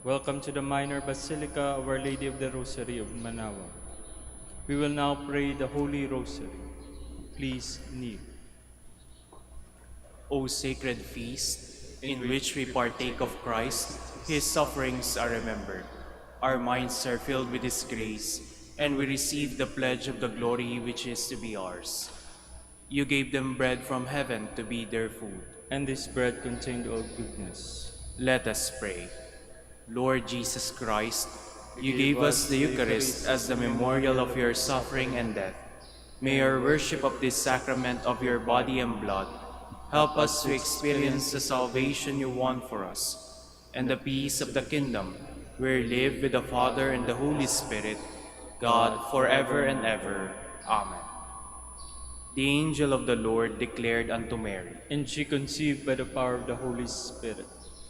Welcome to the Minor Basilica of Our Lady of the Rosary of Manaoag. We will now pray the Holy Rosary. Please kneel. O sacred feast, in which we partake of Christ, his sufferings are remembered. Our minds are filled with his grace, and we receive the pledge of the glory which is to be ours. You gave them bread from heaven to be their food. And this bread contained all goodness. Let us pray. Lord Jesus Christ, you gave us the Eucharist as the memorial of your suffering and death. May our worship of this sacrament of your body and blood help us to experience the salvation you won for us and the peace of the kingdom, where you live with the Father and the Holy Spirit, God, forever and ever. Amen. The angel of the Lord declared unto Mary, And she conceived by the power of the Holy Spirit.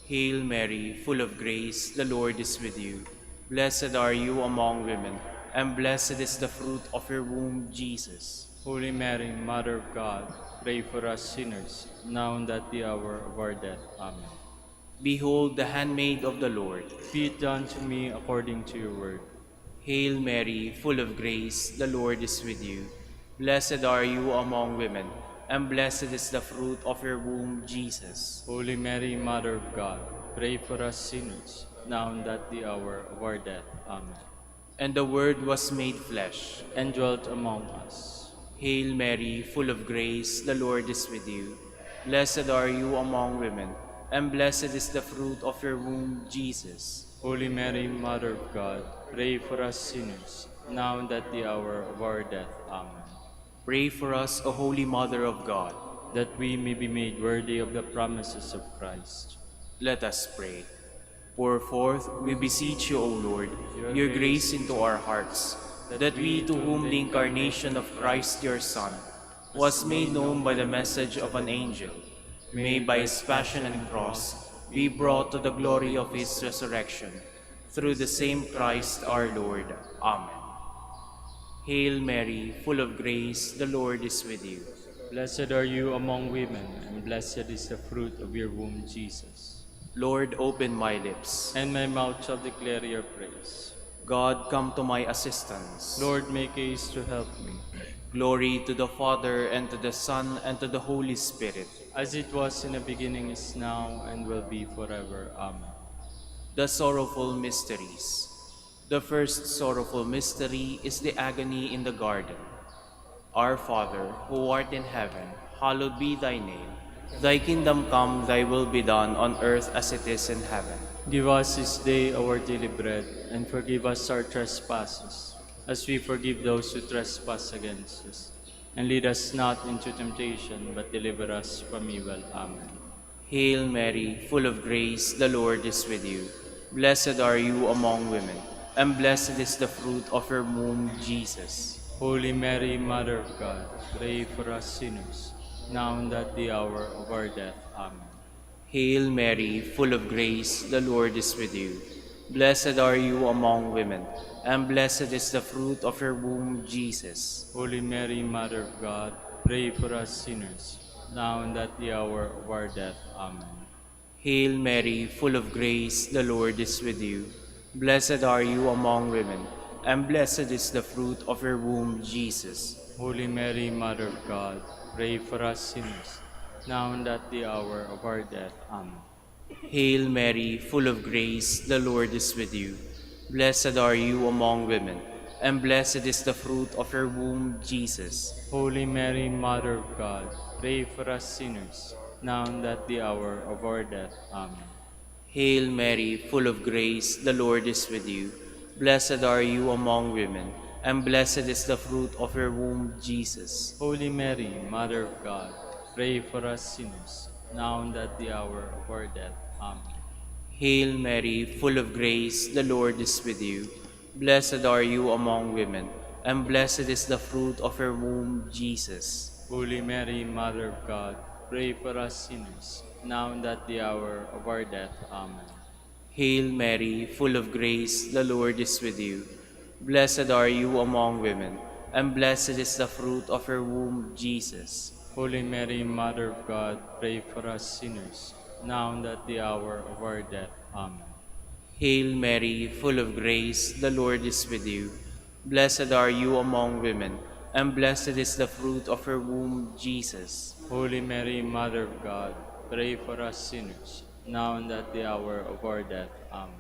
Hail Mary, full of grace, the Lord is with you. Blessed are you among women, and blessed is the fruit of your womb, Jesus. Holy Mary, Mother of God, pray for us sinners, now and at the hour of our death. Amen. Behold the handmaid of the Lord. Be it done to me according to your word. Hail Mary, full of grace, the Lord is with you. Blessed are you among women, and blessed is the fruit of your womb, Jesus. Holy Mary, Mother of God, pray for us sinners, now and at the hour of our death. Amen. And the Word was made flesh, and dwelt among us. Hail Mary, full of grace, the Lord is with you. Blessed are you among women, and blessed is the fruit of your womb, Jesus. Holy Mary, Mother of God, pray for us sinners, now and at the hour of our death. Amen. Pray for us, O Holy Mother of God, that we may be made worthy of the promises of Christ. Let us pray. Pour forth, we beseech you, O Lord, your grace into our hearts, that we, to whom the incarnation of Christ your Son was made known by the message of an angel, may by his passion and cross be brought to the glory of his resurrection, through the same Christ our Lord. Amen. Hail Mary, full of grace, the Lord is with you. Blessed are you among women, and blessed is the fruit of your womb, Jesus. Lord, open my lips, and my mouth shall declare your praise. God, come to my assistance. Lord, make haste to help me. Glory to the Father, and to the Son, and to the Holy Spirit. As it was in the beginning, is now, and will be forever. Amen. The Sorrowful Mysteries. The first sorrowful mystery is the agony in the garden. Our Father, who art in heaven, hallowed be thy name. Thy kingdom come, thy will be done on earth as it is in heaven. Give us this day our daily bread, and forgive us our trespasses, as we forgive those who trespass against us. And lead us not into temptation, but deliver us from evil. Amen. Hail Mary, full of grace, the Lord is with you. Blessed are you among women, and blessed is the fruit of your womb, Jesus. Holy Mary, Mother of God, pray for us sinners, now and at the hour of our death. Amen. Hail Mary, full of grace, the Lord is with you. Blessed are you among women, and blessed is the fruit of your womb, Jesus. Holy Mary, Mother of God, pray for us sinners, now and at the hour of our death. Amen. Hail Mary, full of grace, the Lord is with you. Blessed are you among women, and blessed is the fruit of your womb, Jesus. Holy Mary, Mother of God, pray for us sinners, now and at the hour of our death. Amen. Hail Mary, full of grace, the Lord is with you. Blessed are you among women, and blessed is the fruit of your womb, Jesus. Holy Mary, Mother of God, pray for us sinners, now and at the hour of our death. Amen. Hail Mary, full of grace, the Lord is with you. Blessed are you among women, and blessed is the fruit of your womb, Jesus. Holy Mary, Mother of God, pray for us sinners, now and at the hour of our death. Amen. Hail Mary, full of grace, the Lord is with you. Blessed are you among women, and blessed is the fruit of your womb, Jesus. Holy Mary, Mother of God, pray for us sinners, now and at the hour of our death. Amen. Hail Mary, full of grace, the Lord is with you. Blessed are you among women, and blessed is the fruit of your womb, Jesus. Holy Mary, Mother of God, pray for us sinners, now and at the hour of our death. Amen. Hail Mary, full of grace, the Lord is with you. Blessed are you among women, and blessed is the fruit of your womb, Jesus. Holy Mary, Mother of God, pray for us sinners, now and at the hour of our death. Amen.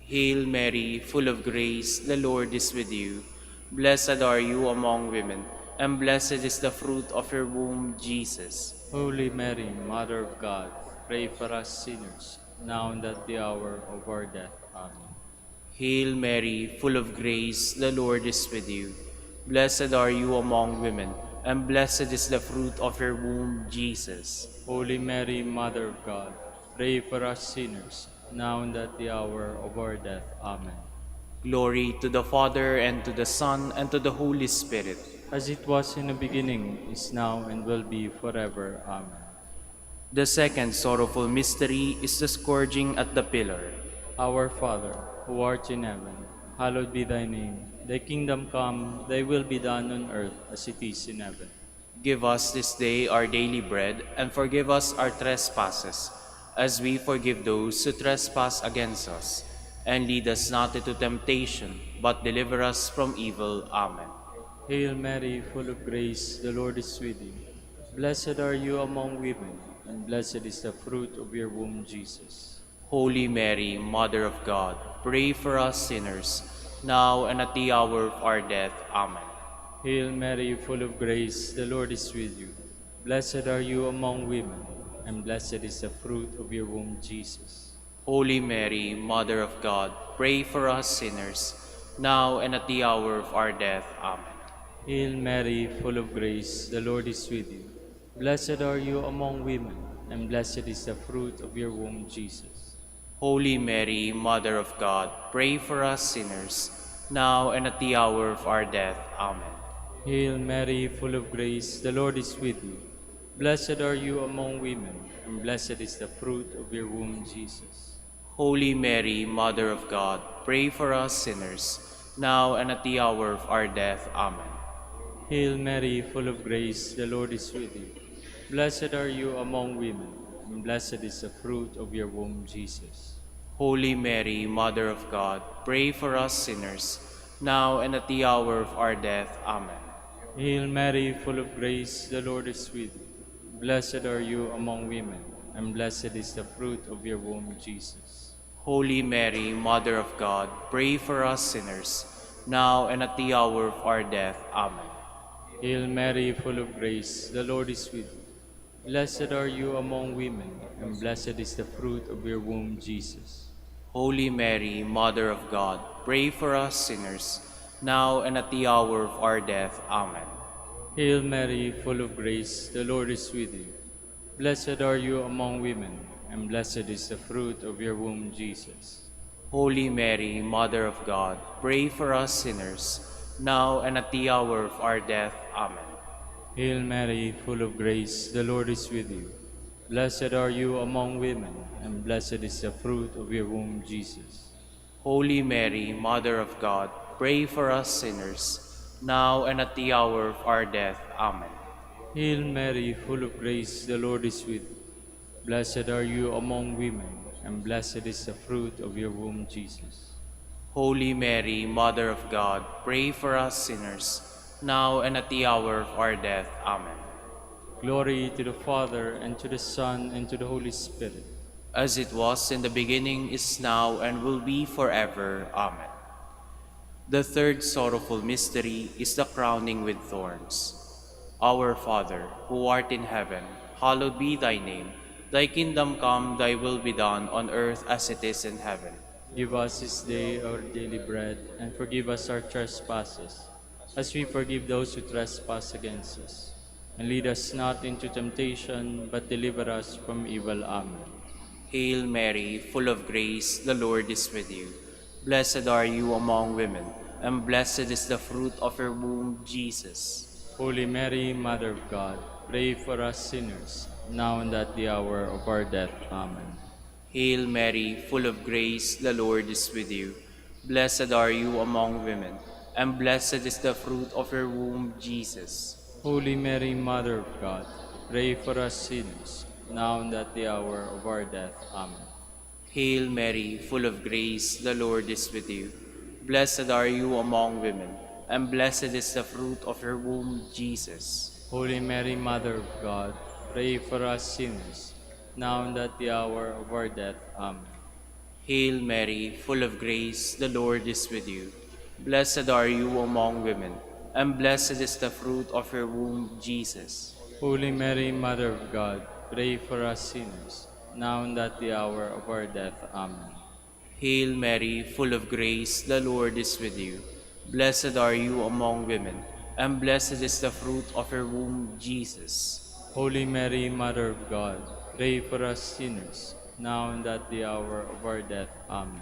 Hail Mary, full of grace, the Lord is with you. Blessed are you among women, and blessed is the fruit of your womb, Jesus. Holy Mary, Mother of God, pray for us sinners, now and at the hour of our death. Amen. Hail Mary, full of grace, the Lord is with you. Blessed are you among women, and blessed is the fruit of your womb, Jesus. Holy Mary, Mother of God, pray for us sinners, now and at the hour of our death. Amen. Glory to the Father, and to the Son, and to the Holy Spirit. As it was in the beginning, is now, and will be forever. Amen. The second sorrowful mystery is the scourging at the pillar. Our Father, who art in heaven, hallowed be thy name. Thy kingdom come, thy will be done on earth as it is in heaven. Give us this day our daily bread, and forgive us our trespasses, as we forgive those who trespass against us. And lead us not into temptation, but deliver us from evil. Amen. Hail Mary, full of grace, the Lord is with you. Blessed are you among women, and blessed is the fruit of your womb, Jesus. Holy Mary, Mother of God, pray for us sinners, now and at the hour of our death. Amen. Hail Mary, full of grace, the Lord is with you. Blessed are you among women, and blessed is the fruit of your womb, Jesus. Holy Mary, Mother of God, pray for us sinners, now and at the hour of our death. Amen. Hail Mary, full of grace, the Lord is with you. Blessed are you among women, and blessed is the fruit of your womb, Jesus. Holy Mary, Mother of God, pray for us sinners, now and at the hour of our death. Amen. Hail Mary, full of grace, the Lord is with you. Blessed are you among women, and blessed is the fruit of your womb, Jesus. Holy Mary, Mother of God, pray for us sinners, now and at the hour of our death. Amen. Hail Mary, full of grace, the Lord is with you. Blessed are you among women, and blessed is the fruit of your womb, Jesus. Holy Mary, Mother of God, pray for us sinners, now and at the hour of our death. Amen. Hail Mary, full of grace, the Lord is with you. Blessed are you among women, and blessed is the fruit of your womb, Jesus. Holy Mary, Mother of God, pray for us sinners, now and at the hour of our death. Amen. Hail Mary, full of grace, the Lord is with you. Blessed are you among women, and blessed is the fruit of your womb, Jesus. Holy Mary, Mother of God, pray for us sinners, now and at the hour of our death. Amen. Hail Mary, full of grace, the Lord is with you. Blessed are you among women, and blessed is the fruit of your womb, Jesus. Holy Mary, Mother of God, pray for us sinners, now and at the hour of our death. Amen. Hail Mary, full of grace, the Lord is with you. Blessed are you among women, and blessed is the fruit of your womb, Jesus. Holy Mary, Mother of God, pray for us sinners, now and at the hour of our death. Amen. Hail Mary, full of grace, the Lord is with you. Blessed are you among women, and blessed is the fruit of your womb, Jesus. Holy Mary, Mother of God, pray for us sinners, now and at the hour of our death. Amen. Glory to the Father, and to the Son, and to the Holy Spirit. As it was in the beginning, is now, and will be forever. Amen. The third sorrowful mystery is the crowning with thorns. Our Father, who art in heaven, hallowed be thy name. Thy kingdom come, thy will be done on earth as it is in heaven. Give us this day our daily bread, and forgive us our trespasses, as we forgive those who trespass against us. And lead us not into temptation, but deliver us from evil. Amen. Hail Mary, full of grace, the Lord is with you. Blessed are you among women, and blessed is the fruit of your womb, Jesus. Holy Mary, Mother of God, pray for us sinners, now and at the hour of our death. Amen. Hail Mary, full of grace, the Lord is with you. Blessed are you among women, and blessed is the fruit of your womb, Jesus. Holy Mary, Mother of God, pray for us sinners, now and at the hour of our death. Amen. Hail Mary, full of grace, the Lord is with you. Blessed are you among women, and blessed is the fruit of your womb, Jesus. Holy Mary, Mother of God, pray for us sinners, now and at the hour of our death. Amen. Hail Mary, full of grace, the Lord is with you. Blessed are you among women, and blessed is the fruit of your womb, Jesus. Holy Mary, Mother of God, pray for us sinners, now and at the hour of our death. Amen. Hail Mary, full of grace, the Lord is with you. Blessed are you among women, and blessed is the fruit of your womb, Jesus. Holy Mary, Mother of God, pray for us sinners, now and at the hour of our death. Amen.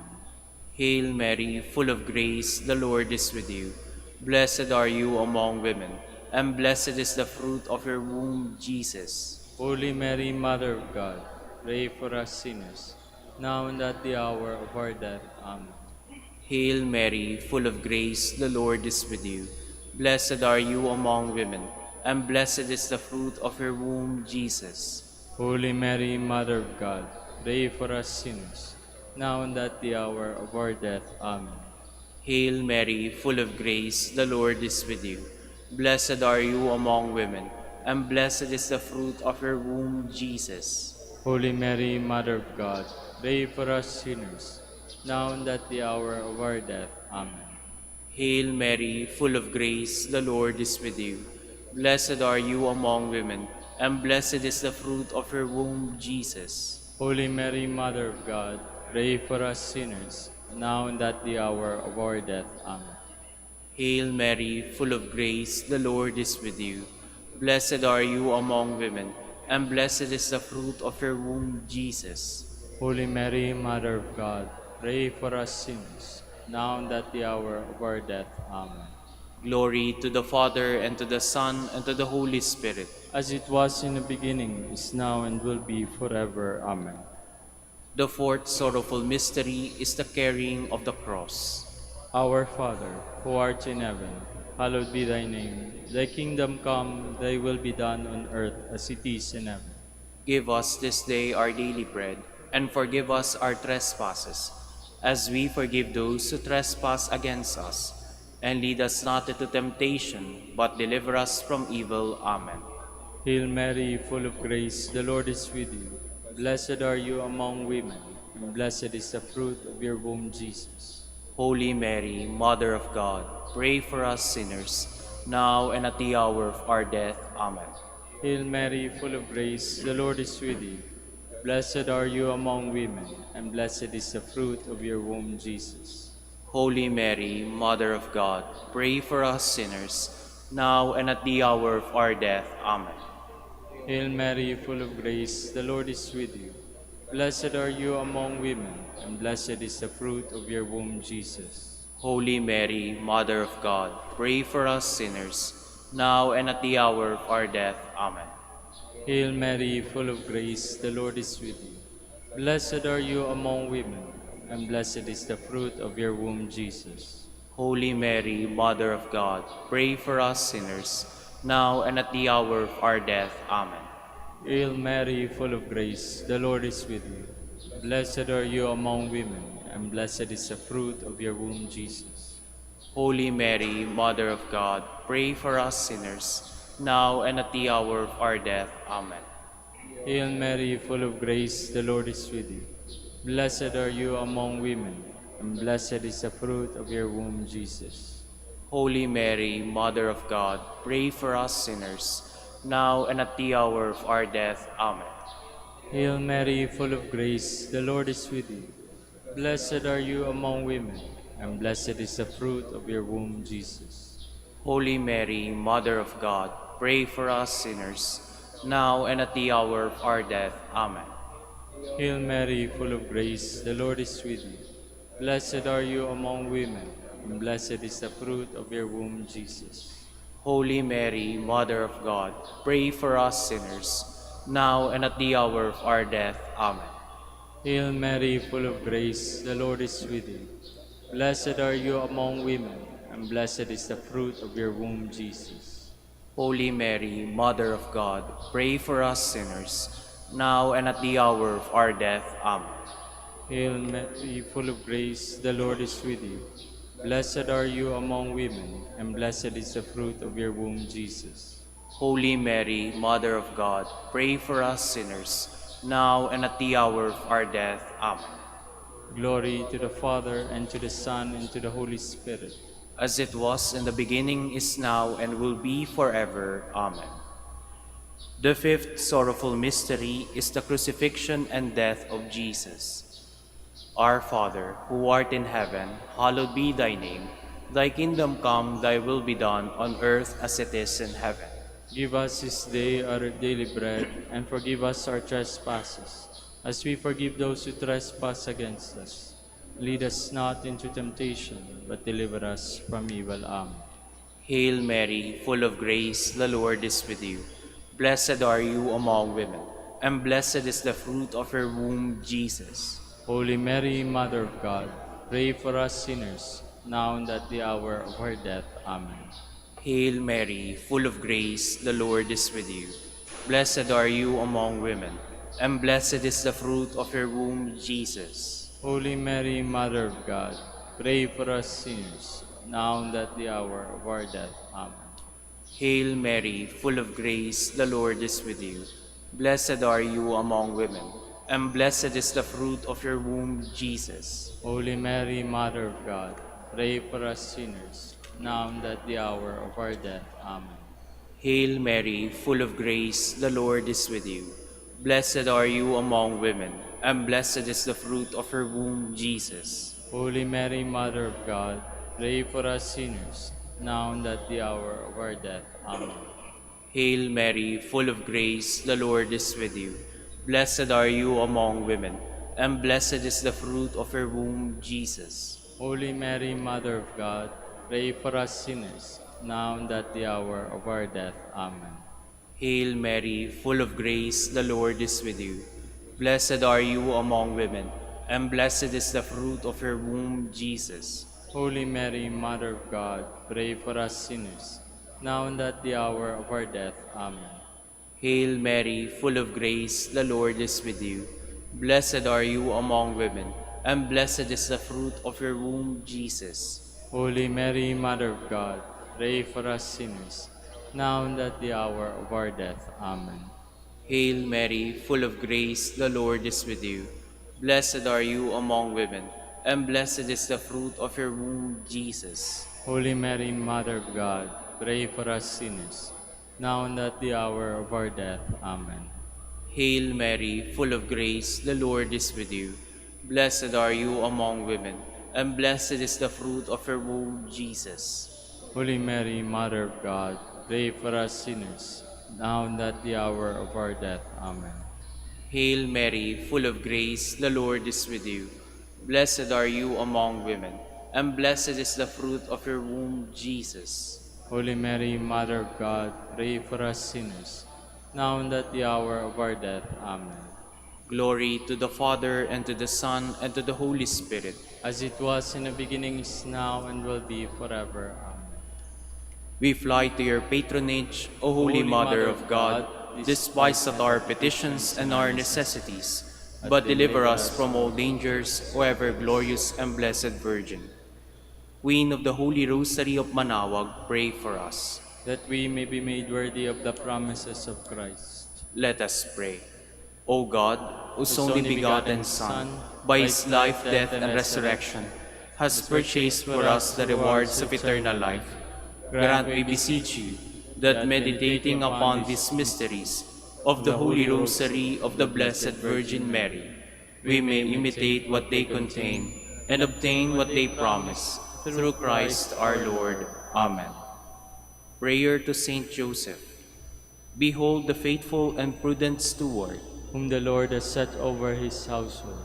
Hail Mary, full of grace, the Lord is with you. Blessed are you among women, and blessed is the fruit of your womb, Jesus. Holy Mary, Mother of God, pray for us sinners, now and at the hour of our death. Amen. Hail Mary, full of grace, the Lord is with you. Blessed are you among women, and blessed is the fruit of your womb, Jesus. Holy Mary, Mother of God, pray for us sinners, now and at the hour of our death. Amen. Hail Mary, full of grace, the Lord is with you. Blessed are you among women, and blessed is the fruit of your womb, Jesus. Holy Mary, Mother of God, pray for us sinners, now and at the hour of our death. Amen. Hail Mary, full of grace, the Lord is with you. Blessed are you among women, and blessed is the fruit of your womb, Jesus. Holy Mary, Mother of God, pray for us sinners, now and at the hour of our death. Amen. Hail Mary, full of grace, the Lord is with you. Blessed are you among women, and blessed is the fruit of your womb, Jesus. Holy Mary, Mother of God, pray for us sinners, now and at the hour of our death. Amen. Glory to the Father, and to the Son, and to the Holy Spirit. As it was in the beginning, is now, and will be forever. Amen. The fourth sorrowful mystery is the carrying of the cross. Our Father, who art in heaven, hallowed be thy name. Thy kingdom come, thy will be done on earth as it is in heaven. Give us this day our daily bread, and forgive us our trespasses, as we forgive those who trespass against us. And lead us not into temptation, but deliver us from evil. Amen. Hail Mary, full of grace, the Lord is with you. Blessed are you among women, and blessed is the fruit of your womb, Jesus. Holy Mary, Mother of God, pray for us sinners, now and at the hour of our death. Amen. Hail Mary, full of grace, the Lord is with you. Blessed are you among women, and blessed is the fruit of your womb, Jesus. Holy Mary, Mother of God, pray for us sinners, now and at the hour of our death. Amen. Hail Mary, full of grace, the Lord is with you. Blessed are you among women, and blessed is the fruit of your womb, Jesus. Holy Mary, Mother of God, pray for us sinners, now and at the hour of our death. Amen. Hail Mary, full of grace, the Lord is with you. Blessed are you among women, and blessed is the fruit of your womb, Jesus. Holy Mary, Mother of God, pray for us sinners, now and at the hour of our death. Amen. Hail Mary, full of grace, the Lord is with you. Blessed are you among women, and blessed is the fruit of your womb, Jesus. Holy Mary, Mother of God, pray for us sinners, now and at the hour of our death. Amen. Hail Mary, full of grace, the Lord is with you. Blessed are you among women, and blessed is the fruit of your womb, Jesus. Holy Mary, Mother of God, pray for us sinners, now and at the hour of our death. Amen. Hail Mary, full of grace, the Lord is with you. Blessed are you among women, and blessed is the fruit of your womb, Jesus. Holy Mary, Mother of God, pray for us sinners, now and at the hour of our death. Amen. Hail Mary, full of grace, the Lord is with you. Blessed are you among women, and blessed is the fruit of your womb, Jesus. Holy Mary, Mother of God, pray for us sinners, now and at the hour of our death. Amen. Hail Mary, full of grace, the Lord is with you. Blessed are you among women, and blessed is the fruit of your womb, Jesus. Holy Mary, Mother of God, pray for us sinners, now and at the hour of our death. Amen. Hail Mary, full of grace, the Lord is with you. Blessed are you among women, and blessed is the fruit of your womb, Jesus. Holy Mary, Mother of God, pray for us sinners, now and at the hour of our death. Amen. Glory to the Father, and to the Son, and to the Holy Spirit. As it was in the beginning, is now, and will be forever. Amen. The fifth sorrowful mystery is the crucifixion and death of Jesus. Our Father, who art in heaven, hallowed be thy name. Thy kingdom come, thy will be done, on earth as it is in heaven. Give us this day our daily bread, and forgive us our trespasses, as we forgive those who trespass against us. Lead us not into temptation, but deliver us from evil. Amen. Hail Mary, full of grace, the Lord is with you. Blessed are you among women, and blessed is the fruit of your womb, Jesus. Holy Mary, Mother of God, pray for us sinners, now and at the hour of our death. Amen. Hail Mary, full of grace, the Lord is with you. Blessed are you among women, and blessed is the fruit of your womb, Jesus. Holy Mary, Mother of God, pray for us sinners, now and at the hour of our death. Amen. Hail Mary, full of grace, the Lord is with you. Blessed are you among women, and blessed is the fruit of your womb, Jesus. Holy Mary, Mother of God, pray for us sinners, now and at the hour of our death. Amen. Hail Mary, full of grace, the Lord is with you. Blessed are you among women, and blessed is the fruit of your womb, Jesus. Holy Mary, Mother of God, pray for us sinners, now and at the hour of our death. Amen. Hail Mary, full of grace, the Lord is with you. Blessed are you among women, and blessed is the fruit of your womb, Jesus. Holy Mary, Mother of God, pray for us sinners, now and at the hour of our death. Amen. Hail Mary, full of grace, the Lord is with you. Blessed are you among women, and blessed is the fruit of your womb, Jesus. Holy Mary, Mother of God, pray for us sinners, now and at the hour of our death. Amen. Hail Mary, full of grace, the Lord is with you. Blessed are you among women, and blessed is the fruit of your womb, Jesus. Holy Mary, Mother of God, pray for us sinners, now and at the hour of our death. Amen. Hail Mary, full of grace, the Lord is with you. Blessed are you among women, and blessed is the fruit of your womb, Jesus. Holy Mary, Mother of God, pray for us sinners, now and at the hour of our death. Amen. Hail Mary, full of grace, the Lord is with you. Blessed are you among women, and blessed is the fruit of your womb, Jesus. Holy Mary, Mother of God, pray for us sinners, now and at the hour of our death. Amen. Hail Mary, full of grace, the Lord is with you. Blessed are you among women, and blessed is the fruit of your womb, Jesus. Holy Mary, Mother of God, pray for us sinners, now and at the hour of our death. Amen. Glory to the Father, and to the Son, and to the Holy Spirit. As it was in the beginning, is now, and will be forever. Amen. We fly to your patronage, O Holy Mother of God. Despise not our petitions and our necessities, but deliver us from all dangers, O ever glorious and blessed Virgin. Queen of the Holy Rosary of Manaoag, pray for us. That we may be made worthy of the promises of Christ. Let us pray. O God, whose only begotten Son, by his life, death, and resurrection, has purchased for us the rewards of eternal life, grant, we beseech you, that meditating upon these mysteries of the Holy Rosary of the Blessed Virgin Mary, we may imitate what they contain and obtain what they promise, through Christ our Lord. Amen. Prayer to Saint Joseph. Behold the faithful and prudent steward, whom the Lord has set over his household.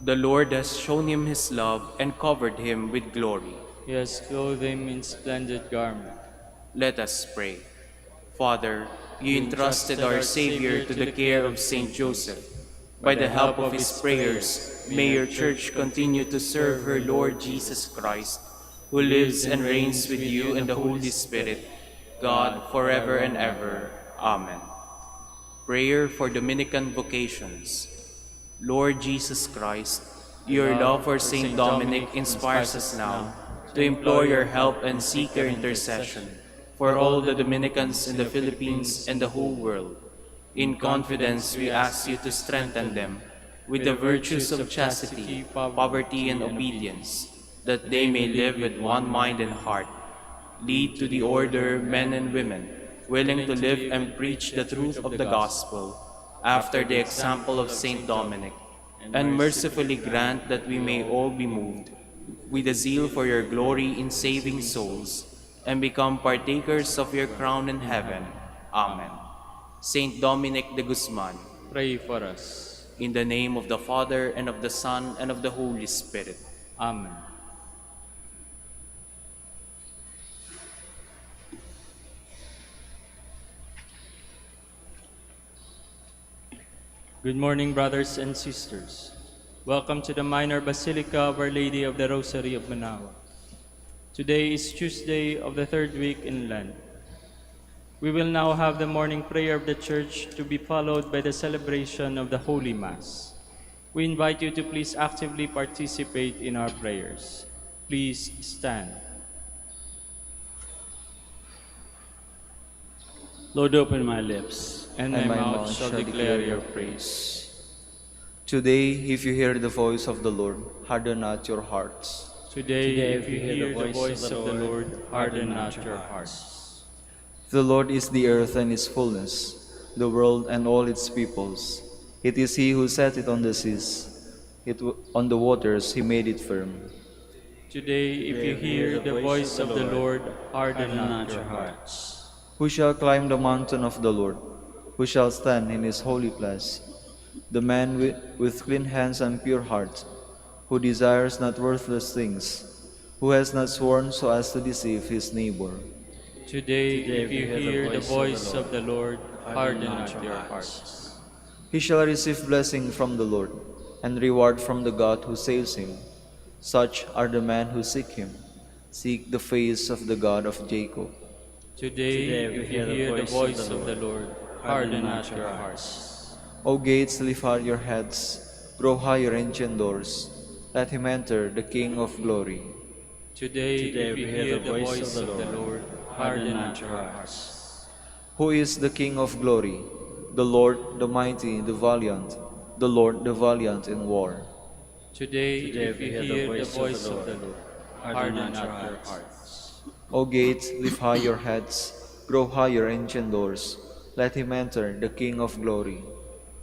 The Lord has shown him his love and covered him with glory. He has clothed him in splendid garment. Let us pray. Father, you entrusted our Savior to the care of Saint Joseph. By the help of his prayers, may your Church continue to serve her Lord Jesus Christ, who lives and reigns with you in the Holy Spirit, God, forever and ever. Amen. Prayer for Dominican vocations. Lord Jesus Christ, Your love for Saint Dominic inspires us now to implore your help and seek your intercession for all the Dominicans in the Philippines and the whole world. In confidence, we ask you to strengthen them with the virtues of chastity, poverty, and obedience, that they may live with one mind and heart. Lead to the order men and women, willing to live and preach the truth of the gospel, after the example of Saint Dominic, and mercifully grant that we may all be moved with a zeal for your glory in saving souls, and become partakers of your crown in heaven. Amen. Saint Dominic de Guzman, Pray for us. in the name of the Father, and of the Son, and of the Holy Spirit. Amen. Good morning, brothers and sisters. Welcome to the Minor Basilica of Our Lady of the Rosary of Manaoag. Today is Tuesday of the third week in Lent. We will now have the morning prayer of the Church, to be followed by the celebration of the Holy Mass. We invite you to please actively participate in our prayers. Please stand. Lord, open my lips, And my mouth shall declare your praise. Today, if you hear the voice of the Lord, harden not your hearts. Today, if you hear the voice of the Lord, harden not your hearts. The Lord is the earth and its fullness, the world and all its peoples. It is He who set it on the seas. On the waters He made it firm. Today, if you hear the voice of the Lord, harden not your hearts. Who shall climb the mountain of the Lord? Who shall stand in His holy place? The man with clean hands and pure heart, who desires not worthless things, who has not sworn so as to deceive his neighbor. Today, if you hear the voice of the Lord, harden not your hearts. He shall receive blessing from the Lord, and reward from the God who saves him. Such are the men who seek Him. Seek the face of the God of Jacob. Today, if you hear the voice of the Lord, harden not your hearts. O gates, lift high your heads, grow higher ancient doors. Let him enter, the King of glory. Today, if you hear the voice of the Lord, harden not your hearts. Who is the King of glory? The Lord, the mighty, the valiant, the Lord, the valiant in war. Today, if you hear the voice of the Lord, harden not your hearts. O gates, lift high your heads, grow higher ancient doors. Let him enter, the King of glory.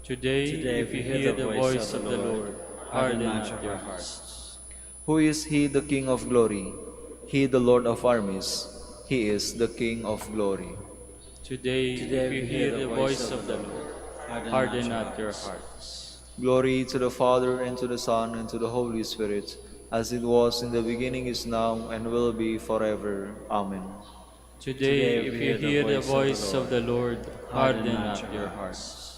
Today, if you hear the voice of the Lord, harden not your hearts. Who is He, the King of glory? He, the Lord of armies. He is the King of glory. Today, if you hear the voice of the Lord, harden not your hearts. Glory to the Father, and to the Son, and to the Holy Spirit, as it was in the beginning, is now, and will be forever. Amen. Today, if you hear the voice of the Lord, harden not your hearts.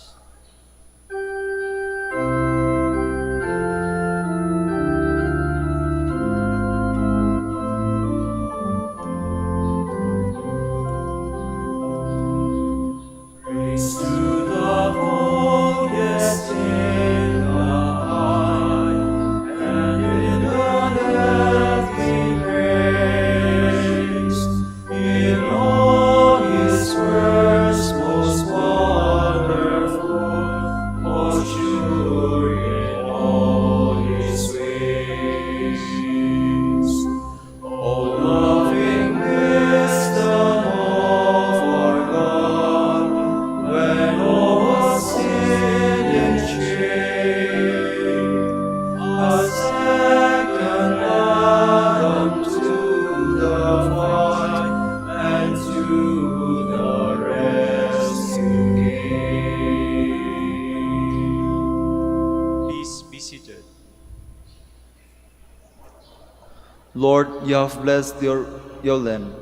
Lord, you have blessed your land.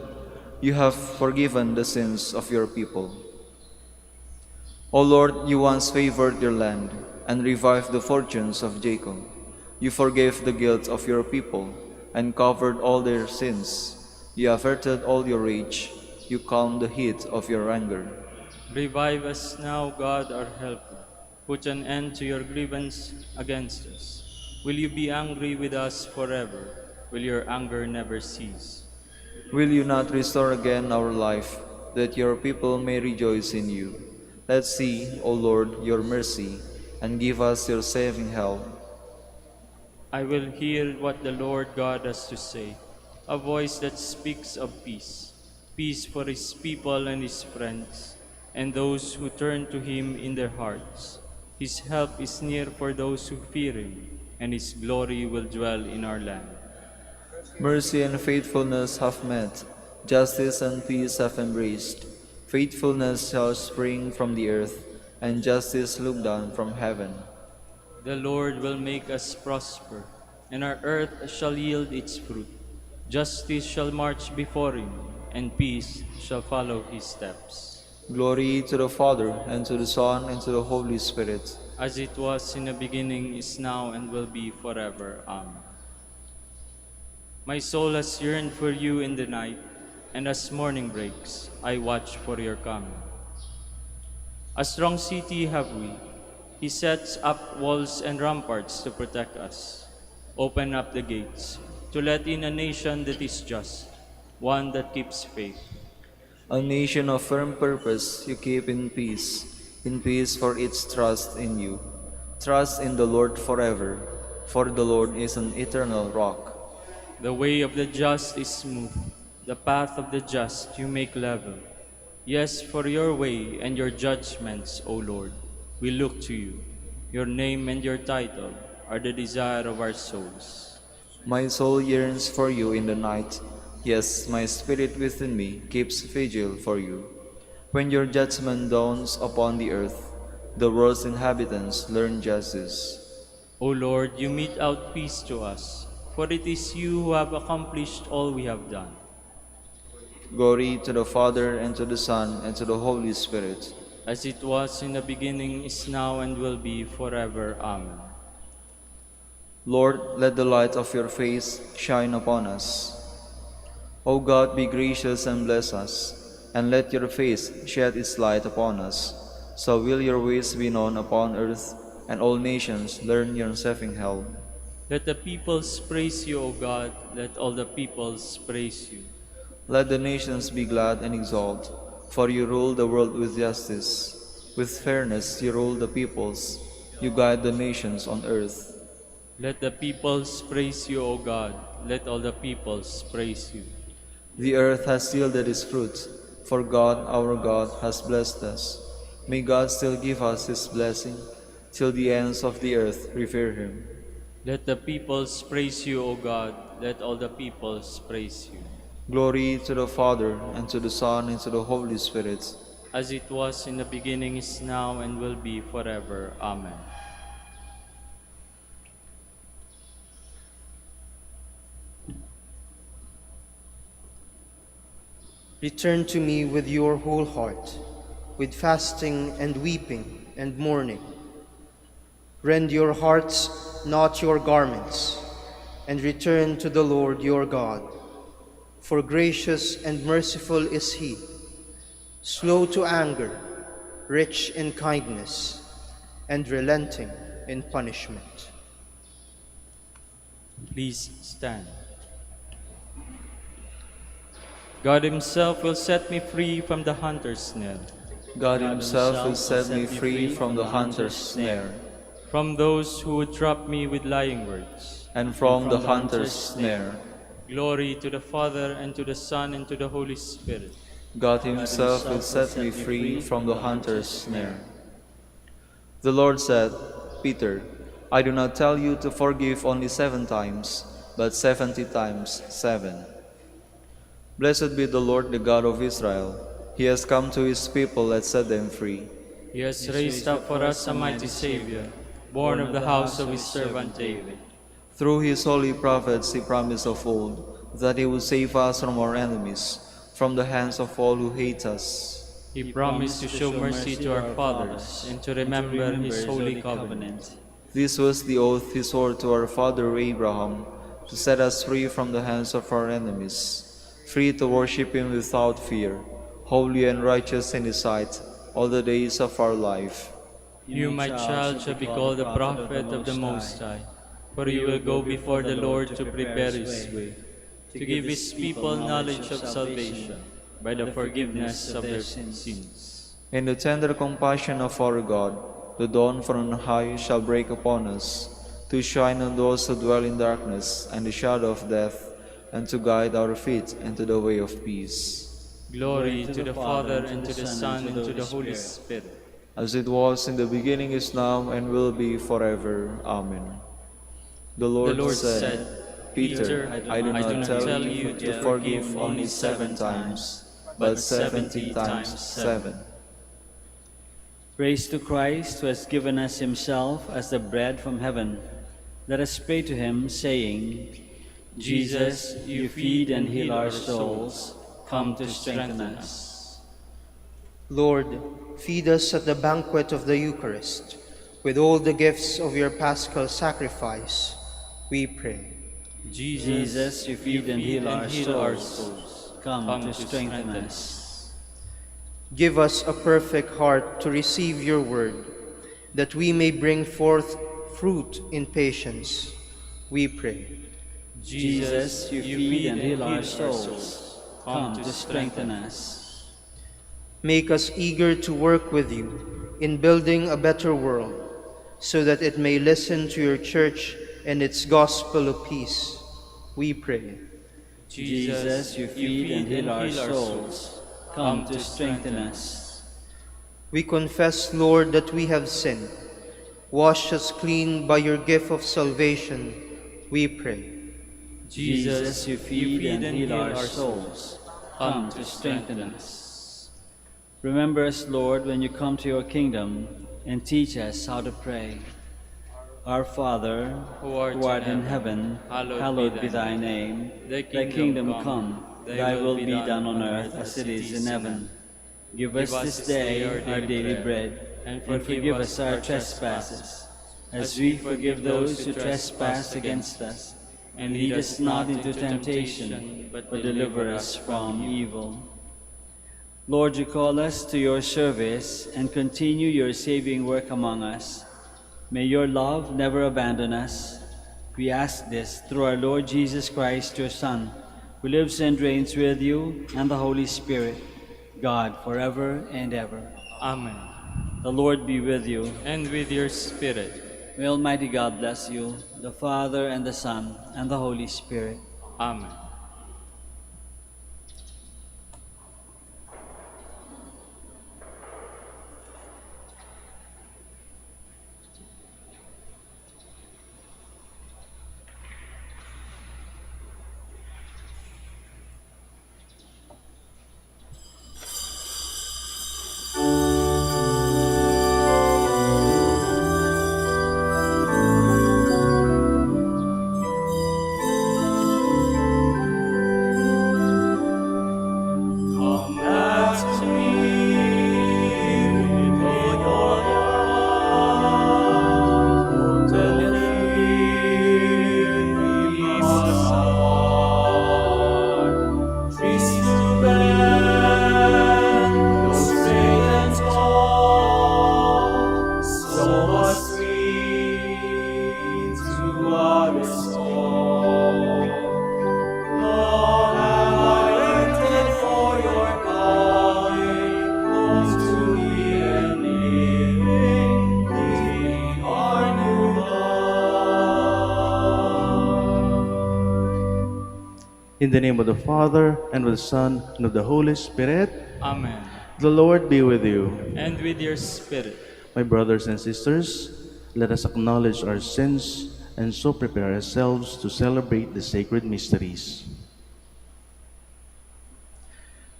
You have forgiven the sins of your people. O Lord, you once favored your land and revived the fortunes of Jacob. You forgave the guilt of your people and covered all their sins. You averted all your rage. You calmed the heat of your anger. Revive us now, God our helper. Put an end to your grievance against us. Will you be angry with us forever? Will your anger never cease? Will you not restore again our life, that your people may rejoice in you? Let's see, O Lord, your mercy, and give us your saving help. I will hear what the Lord God has to say, a voice that speaks of peace, peace for his people and his friends, and those who turn to him in their hearts. His help is near for those who fear him, and his glory will dwell in our land. Mercy and faithfulness have met, justice and peace have embraced. Faithfulness shall spring from the earth, and justice look down from heaven. The Lord will make us prosper, and our earth shall yield its fruit. Justice shall march before him, and peace shall follow his steps. Glory to the Father, and to the Son, and to the Holy Spirit. As it was in the beginning, is now, and will be forever. Amen. My soul has yearned for you in the night, and as morning breaks, I watch for your coming. A strong city have we. He sets up walls and ramparts to protect us. Open up the gates to let in a nation that is just, one that keeps faith. A nation of firm purpose you keep in peace for its trust in you. Trust in the Lord forever, for the Lord is an eternal rock. The way of the just is smooth, the path of the just you make level. Yes, for your way and your judgments, O Lord, we look to you. Your name and your title are the desire of our souls. My soul yearns for you in the night. Yes, my spirit within me keeps vigil for you. When your judgment dawns upon the earth, the world's inhabitants learn justice. O Lord, you mete out peace to us, for it is you who have accomplished all we have done. Glory to the Father, and to the Son, and to the Holy Spirit. As it was in the beginning, is now, and will be forever. Amen. Lord, let the light of your face shine upon us. O God, be gracious and bless us, and let your face shed its light upon us. So will your ways be known upon earth, and all nations learn your saving help. Let the peoples praise you, O God. Let all the peoples praise you. Let the nations be glad and exult, for you rule the world with justice. With fairness you rule the peoples. You guide the nations on earth. Let the peoples praise you, O God. Let all the peoples praise you. The earth has yielded its fruit, for God, our God, has blessed us. May God still give us his blessing, till the ends of the earth revere him. Let the peoples praise you, O God. Let all the peoples praise you. Glory to the Father, and to the Son, and to the Holy Spirit. As it was in the beginning, is now, and will be forever. Amen. Return to me with your whole heart, with fasting and weeping and mourning. Rend your hearts, not your garments, and return to the Lord your God. For gracious and merciful is he, slow to anger, rich in kindness, and relenting in punishment. Please stand. God himself will set me free from the hunter's snare, God himself will set me free from the hunter's snare, from those who would trap me with lying words. and from the hunter's snare. Glory to the Father, and to the Son, and to the Holy Spirit. God himself will set me free from the hunter's snare. The Lord said, Peter, I do not tell you to forgive only 7 times, but 70 times 7. Blessed be the Lord, the God of Israel. He has come to his people and set them free. He has raised up for us a mighty Savior, born of the house of his servant David. Through his holy prophets he promised of old that he would save us from our enemies, from the hands of all who hate us. He promised to show mercy to our fathers, and to remember his holy covenant. This was the oath he swore to our father Abraham, to set us free from the hands of our enemies, free to worship him without fear, holy and righteous in his sight, all the days of our life. You, my child, shall be called the prophet of the Most High. For you will go before the Lord to prepare his way, to give his people knowledge of salvation by the forgiveness of their sins. In the tender compassion of our God, the dawn from on high shall break upon us, to shine on those who dwell in darkness and the shadow of death, and to guide our feet into the way of peace. Glory to the Father, and to the Son, and to the Holy Spirit. As it was in the beginning, is now, and will be forever. Amen. The Lord, said, Peter, I do not tell you to forgive only 7 times, but 70 times 7. Praise to Christ, who has given us himself as the bread from heaven. Let us pray to him, saying, Jesus, you feed and heal our souls. Come to strengthen us. Lord, feed us at the banquet of the Eucharist with all the gifts of your paschal sacrifice, we pray. Jesus, you feed and heal our souls. Come to strengthen us. Give us a perfect heart to receive your word, that we may bring forth fruit in patience, we pray. Jesus, you feed and heal our souls. Come to strengthen us. Make us eager to work with you in building a better world, so that it may listen to your church and its gospel of peace, we pray. Jesus, you feed and heal our souls. Come to strengthen us. We confess, Lord, that we have sinned. Wash us clean by your gift of salvation, we pray. Jesus, you feed and heal our souls. Come to strengthen us. Remember us, Lord, when you come to your kingdom, and teach us how to pray. Our Father, who art in heaven, hallowed be thy name. Thy kingdom come, thy will be done on earth as it is in heaven. Give us this day our daily bread, and forgive us our trespasses, as we forgive those who trespass against us. And lead us not into temptation, but deliver us from evil. Lord, you call us to your service and continue your saving work among us. May your love never abandon us. We ask this through our Lord Jesus Christ, your Son, who lives and reigns with you and the Holy Spirit, God, forever and ever. Amen. The Lord be with you. And with your spirit. May Almighty God bless you, the Father, and the Son, and the Holy Spirit. Amen. In the name of the Father, and of the Son, and of the Holy Spirit. Amen. The Lord be with you. And with your spirit. My brothers and sisters, let us acknowledge our sins and so prepare ourselves to celebrate the sacred mysteries.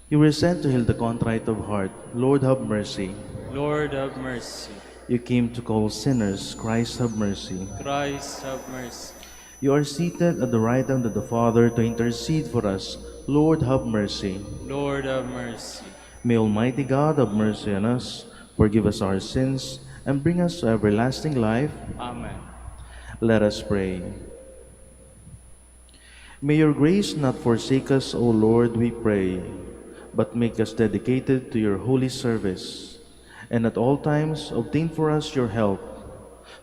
You were sent to heal the contrite of heart. Lord, have mercy. Lord, have mercy. You came to call sinners. Christ, have mercy. Christ, have mercy. You are seated at the right hand of the Father to intercede for us. Lord, have mercy. Lord, have mercy. May Almighty God have mercy on us, forgive us our sins, and bring us to everlasting life. Amen. Let us pray. May your grace not forsake us, O Lord, we pray, but make us dedicated to your holy service, and at all times obtain for us your help.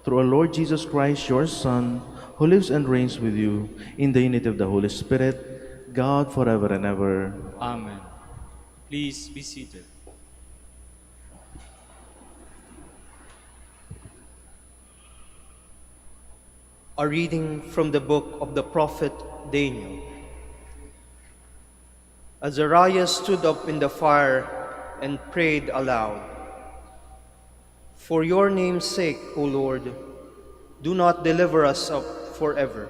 Through our Lord Jesus Christ, your Son, who lives and reigns with you in the unity of the Holy Spirit, God forever and ever. Amen. Please be seated. A reading from the book of the prophet Daniel. Azariah stood up in the fire and prayed aloud. For your name's sake, O Lord, do not deliver us up forever,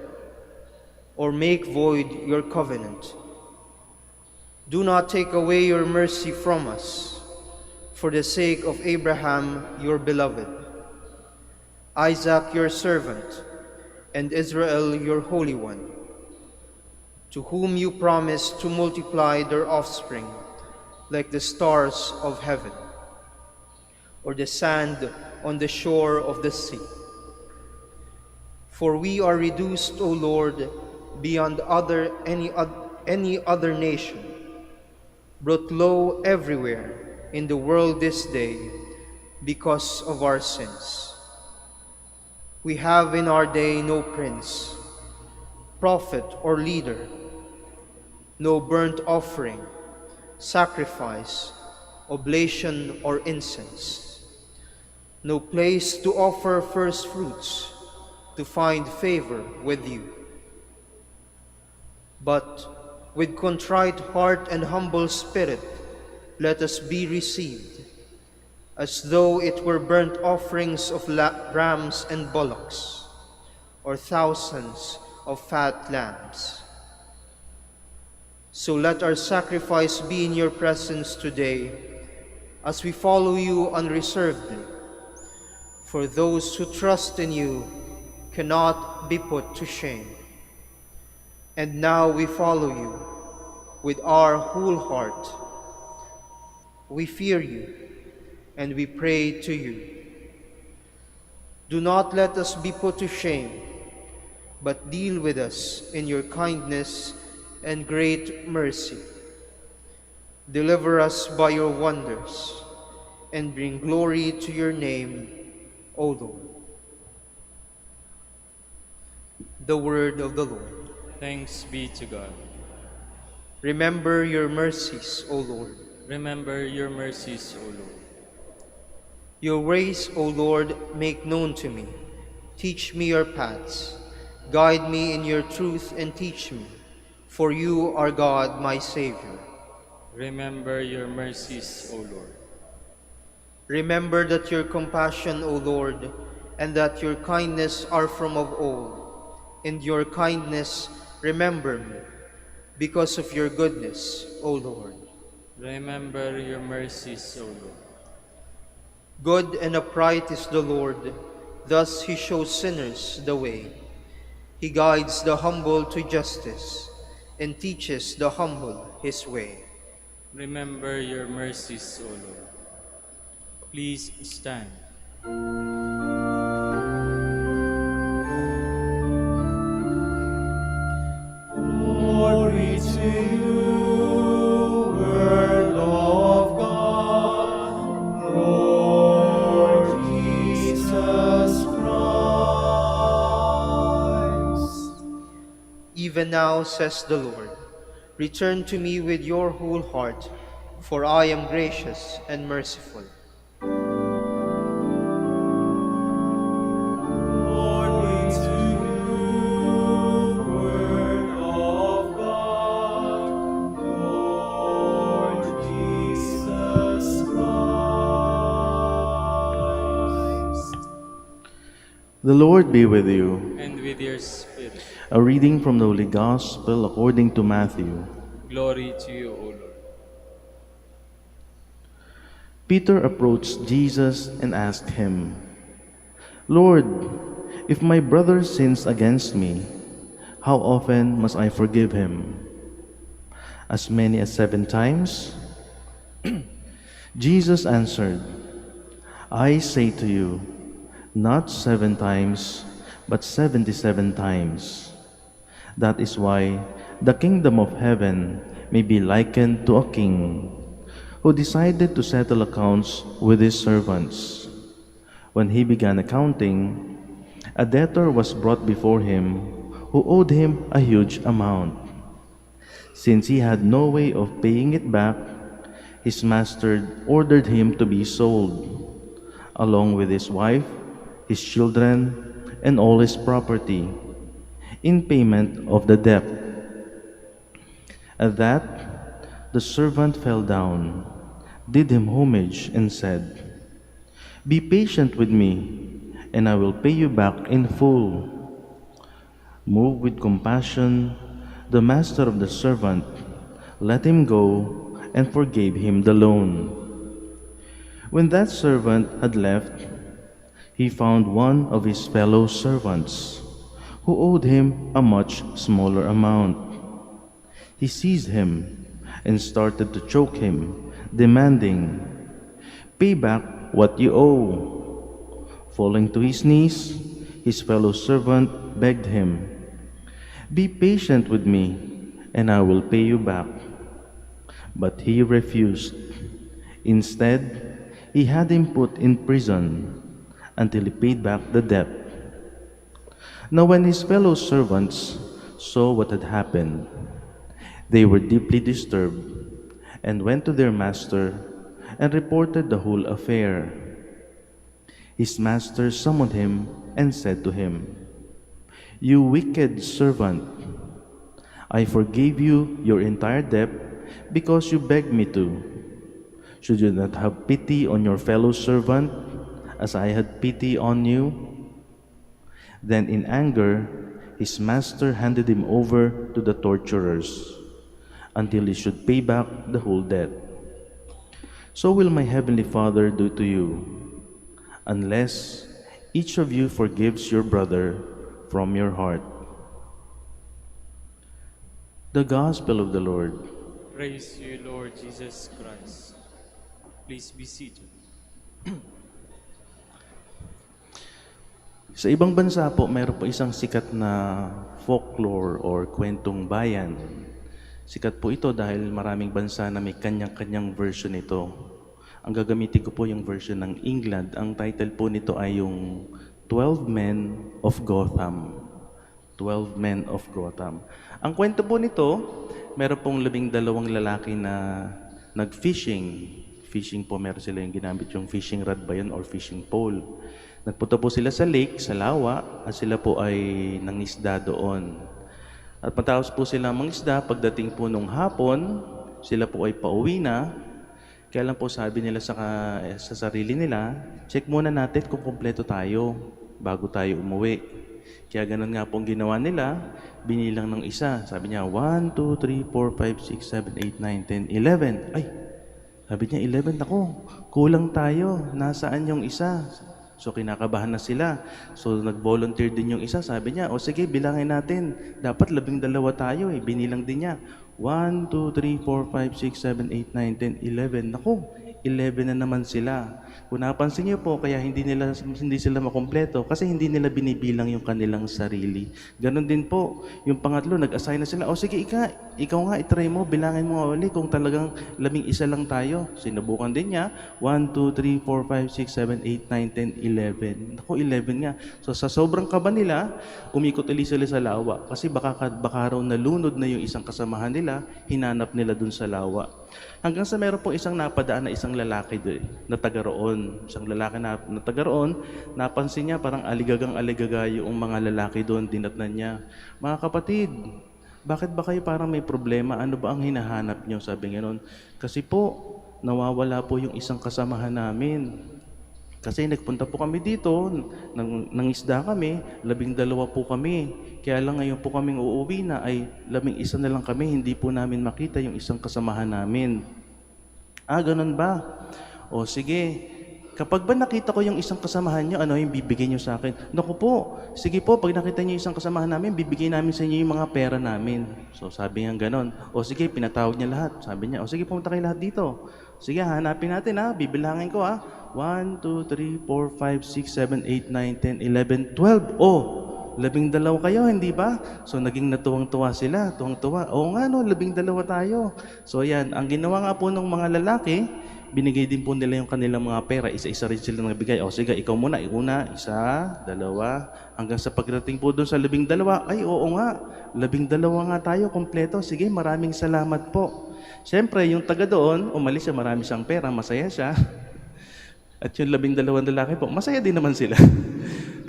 or make void your covenant. Do not take away your mercy from us, for the sake of Abraham, your beloved, Isaac, your servant, and Israel, your Holy One, to whom you promised to multiply their offspring like the stars of heaven, or the sand on the shore of the sea. For we are reduced, O Lord, beyond any other nation, brought low everywhere in the world this day because of our sins. We have in our day no prince, prophet, or leader, no burnt offering, sacrifice, oblation, or incense, no place to offer first fruits, to find favor with you. But with contrite heart and humble spirit, let us be received, as though it were burnt offerings of rams and bullocks, or thousands of fat lambs. So let our sacrifice be in your presence today, as we follow you unreservedly. For those who trust in you cannot be put to shame. And now we follow you with our whole heart. We fear you and we pray to you. Do not let us be put to shame, but deal with us in your kindness and great mercy. Deliver us by your wonders and bring glory to your name, O Lord. The word of the Lord. Thanks be to God. Remember your mercies, O Lord. Remember your mercies, O Lord. Your ways, O Lord, make known to me. Teach me your paths. Guide me in your truth and teach me, for you are God, my Savior. Remember your mercies, O Lord. Remember that your compassion, O Lord, and that your kindness are from of old. In your kindness remember me, because of your goodness, O Lord. Remember your mercies, O Lord. Good and upright is the Lord, thus he shows sinners the way. He guides the humble to justice, and teaches the humble his way. Remember your mercies, O Lord. Please stand. Glory to you, Word of God, Lord Jesus Christ. Even now, says the Lord, return to me with your whole heart, for I am gracious and merciful. Glory to you, Word of God, Lord Jesus Christ. The Lord be with you. And with your spirit. A reading from the Holy Gospel according to Matthew. Glory to you, O Lord. Peter approached Jesus and asked him, Lord, if my brother sins against me, how often must I forgive him? As many as 7 times? Jesus answered, I say to you, not 7 times, but 77 times. That is why the kingdom of heaven may be likened to a king who decided to settle accounts with his servants. When he began accounting, a debtor was brought before him who owed him a huge amount. Since he had no way of paying it back, his master ordered him to be sold, along with his wife, his children, and all his property, in payment of the debt. At that, the servant fell down, did him homage, and said, "Be patient with me, and I will pay you back in full." Moved with compassion, the master of the servant let him go and forgave him the loan. When that servant had left, he found one of his fellow servants who owed him a much smaller amount. He seized him and started to choke him, demanding, "Pay back what you owe." Falling to his knees, his fellow servant begged him, "Be patient with me, and I will pay you back." But he refused. Instead, he had him put in prison until he paid back the debt. Now when his fellow servants saw what had happened, they were deeply disturbed and went to their master and reported the whole affair. His master summoned him and said to him, "You wicked servant, I forgave you your entire debt because you begged me to. Should you not have pity on your fellow servant as I had pity on you?" Then in anger, his master handed him over to the torturers until he should pay back the whole debt. So will my heavenly Father do to you, unless each of you forgives your brother from your heart. The Gospel of the Lord. Praise to you, Lord Jesus Christ. Please be seated. Sa ibang bansa po, mayroon po isang sikat na folklore or kwentong bayan. Sikat po ito dahil maraming bansa na may kanyang-kanyang version ito. Ang gagamitin ko po yung version ng England. Ang title po nito ay yung 12 Men of Gotham. 12 Men of Gotham. Ang kwento po nito, meron pong 12 lalaki na nag-fishing. Fishing po, meron sila yung ginamit yung fishing rod ba yun or fishing pole. Nagpunta po sila sa lake, sa lawa, at sila po ay nangisda doon. At matapos po sila mangisda, pagdating po nung hapon, sila po ay pauwi na. Kaya lang po sabi nila sa sarili nila, check muna natin kung kumpleto tayo bago tayo umuwi. Kaya ganun nga pong ginawa nila, binilang ng isa. Sabi niya, 1, 2, 3, 4, 5, 6, 7, 8, 9, 10, 11. Ay, sabi niya, 11 ako. Kulang tayo. Nasaan yung isa? So kinakabahan na sila. So nag-volunteer din yung isa. Sabi niya, o sige, bilangin natin. Dapat 12 tayo eh. Binilang din niya. 1, 2, 3, 4, 5, 6, 7, 8, 9, 10, 11. Naku, 11 na naman sila. Kung napansin niyo po, kaya hindi sila makumpleto kasi hindi nila binibilang yung kanilang sarili. Ganon din po. Yung pangatlo, nag-assign na sila. O sige, ikaw nga, itry mo, bilangin mo ulit kung talagang 11 lang tayo. Sinubukan din niya. 1, 2, 3, 4, 5, 6, 7, 8, 9, 10, 11. Naku, 11 nga. So sa sobrang kaba nila, umikot ulit sila sa lawa. Kasi baka raw nalunod na yung isang kasamahan nila, hinanap nila dun sa lawa. Hanggang sa meron pong isang napadaan na isang lalaki doon, na taga roon. Isang lalaki na taga roon, napansin niya parang aligagang-aligaga yung mga lalaki doon, dinatnan niya. "Mga kapatid, bakit ba kayo parang may problema? Ano ba ang hinahanap niyo?" Sabi nga noon. "Kasi po, nawawala po yung isang kasamahan namin. Kasi nagpunta po kami dito, nangisda kami, 12 po kami. Kaya lang ngayon po kaming uuwi na ay 11 na lang kami, hindi po namin makita yung isang kasamahan namin." "Ah, ganun ba? O sige, kapag ba nakita ko yung isang kasamahan nyo, ano yung bibigay nyo sa akin?" "Naku po, sige po, pag nakita nyo yung isang kasamahan namin, bibigay namin sa inyo yung mga pera namin." So sabi niya ganon. O sige, pinatawag niya lahat. Sabi niya, o sige, pumunta kayo lahat dito. Sige, hanapin natin ha, bibilangin ko ha. 1, 2, 3, 4, 5, 6, 7, 8, 9, 10, 11, 12. Oh, 12 kayo, hindi ba? So naging natuwang-tuwa sila, tuwang-tuwa. Oo nga no, 12 tayo. So yan, ang ginawa nga po ng mga lalaki, binigay din po nila yung kanilang mga pera, isa-isa rin sila nagbigay. O sige, ikaw muna, una, isa, dalawa, hanggang sa pagdating po doon sa 12, ay oo nga, 12 nga tayo, kompleto. Sige, maraming salamat po. Siyempre, yung taga doon, umalis siya, marami siyang pera, masaya siya. At yung 12 lalaki po, masaya din naman sila.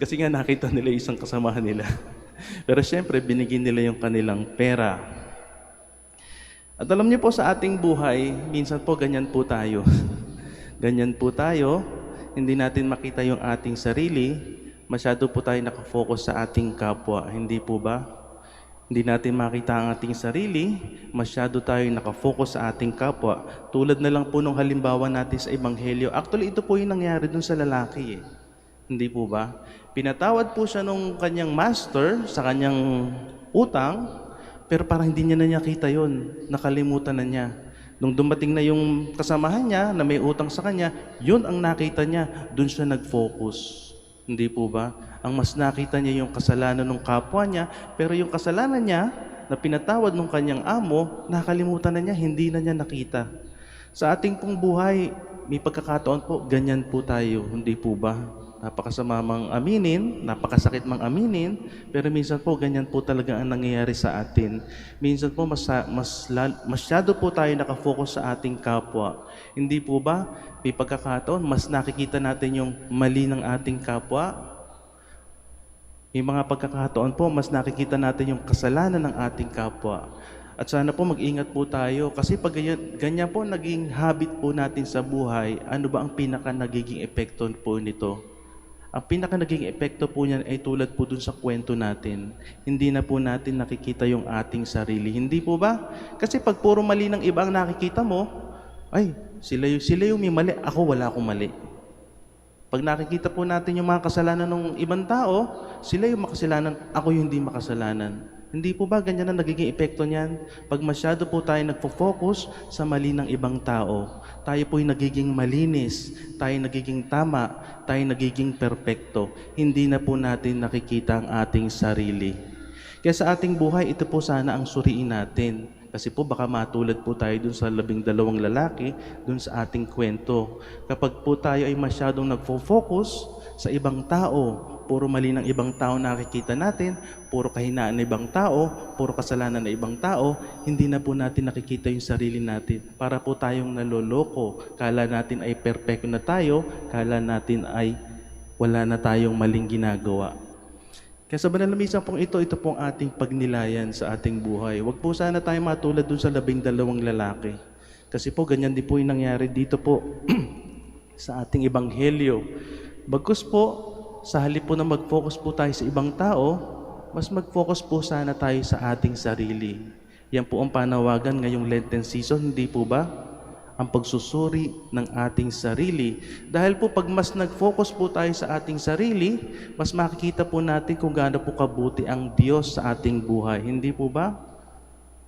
Kasi nga nakita nila isang kasamahan nila. Pero siyempre, binigyan nila yung kanilang pera. At alam niyo po sa ating buhay, minsan po ganyan po tayo. Ganyan po tayo, hindi natin makita yung ating sarili, masyado po tayo nakafocus sa ating kapwa. Hindi po ba? Hindi natin makita ang ating sarili, masyado tayo nakafocus sa ating kapwa. Tulad na lang po nung halimbawa natin sa Ebanghelyo. Actually, ito po yung nangyari dun sa lalaki eh. Hindi po ba? Pinatawad po siya nung kanyang master sa kanyang utang, pero parang hindi niya na nakita yun. Nakalimutan na niya. Nung dumating na yung kasamahan niya na may utang sa kanya, yun ang nakita niya. Doon siya nag-focus. Hindi po ba? Ang mas nakita niya yung kasalanan ng kapwa niya, pero yung kasalanan niya na pinatawad ng kanyang amo, nakalimutan na niya, hindi na niya nakita. Sa ating pong buhay, may pagkakataon po, ganyan po tayo. Hindi po ba? Napakasama mang aminin, napakasakit mang aminin, pero minsan po ganyan po talaga ang nangyayari sa atin. Minsan po masyado po tayo nakafocus sa ating kapwa. Hindi po ba? May pagkakataon, mas nakikita natin yung mali ng ating kapwa. May mga pagkakataon po, mas nakikita natin yung kasalanan ng ating kapwa. At sana po mag-ingat po tayo kasi pag ganyan po naging habit po natin sa buhay, ano ba ang pinaka nagiging epekto po nito? Ang pinaka naging epekto po niyan ay tulad po dun sa kwento natin. Hindi na po natin nakikita yung ating sarili. Hindi po ba? Kasi pag puro mali ng iba ang nakikita mo, ay, sila yung may mali, ako wala akong mali. Pag nakikita po natin yung mga kasalanan ng ibang tao, sila yung makasalanan, ako yung hindi makasalanan. Hindi po ba ganyan ang nagiging epekto niyan? Pag masyado po tayo nagfo-focus sa mali ng ibang tao, tayo po'y nagiging malinis, tayo nagiging tama, tayo nagiging perpekto. Hindi na po natin nakikita ang ating sarili. Kaya sa ating buhay, ito po sana ang suriin natin. Kasi po baka matulad po tayo dun sa 12 lalaki, dun sa ating kwento. Kapag po tayo ay masyadong nagfo-focus sa ibang tao, puro mali ng ibang tao nakikita natin, puro kahinaan ng ibang tao, puro kasalanan ng ibang tao, hindi na po natin nakikita yung sarili natin. Para po tayong naloloko. Kala natin ay perfecto na tayo, kala natin ay wala na tayong maling ginagawa. Kaya sa banal na misa pong ito pong ating pagnilayan sa ating buhay. Huwag po sana tayo matulad dun sa 12 lalaki. Kasi po ganyan din po yung nangyari dito po sa ating ebanghelyo. Bagkus po, sa halip po na mag-focus po tayo sa ibang tao, mas mag-focus po sana tayo sa ating sarili. Yan po ang panawagan ngayong Lenten season, hindi po ba? Ang pagsusuri ng ating sarili. Dahil po pag mas nag-focus po tayo sa ating sarili, mas makikita po natin kung gaano po kabuti ang Diyos sa ating buhay. Hindi po ba?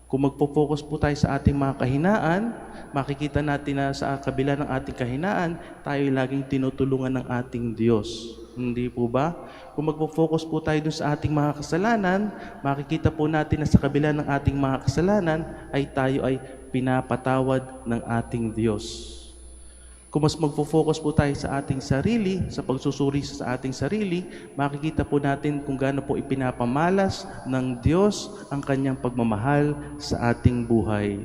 Kung magpo-focus po tayo sa ating mga kahinaan, makikita natin na sa kabila ng ating kahinaan, tayo laging tinutulungan ng ating Diyos. Hindi po ba? Kung magpo-focus po tayo dun sa ating mga kasalanan, makikita po natin na sa kabila ng ating mga kasalanan, ay tayo ay pinapatawad ng ating Diyos. Kung mas magpo-focus po tayo sa ating sarili, sa pagsusuri sa ating sarili, makikita po natin kung gaano po ipinapamalas ng Diyos ang kanyang pagmamahal sa ating buhay.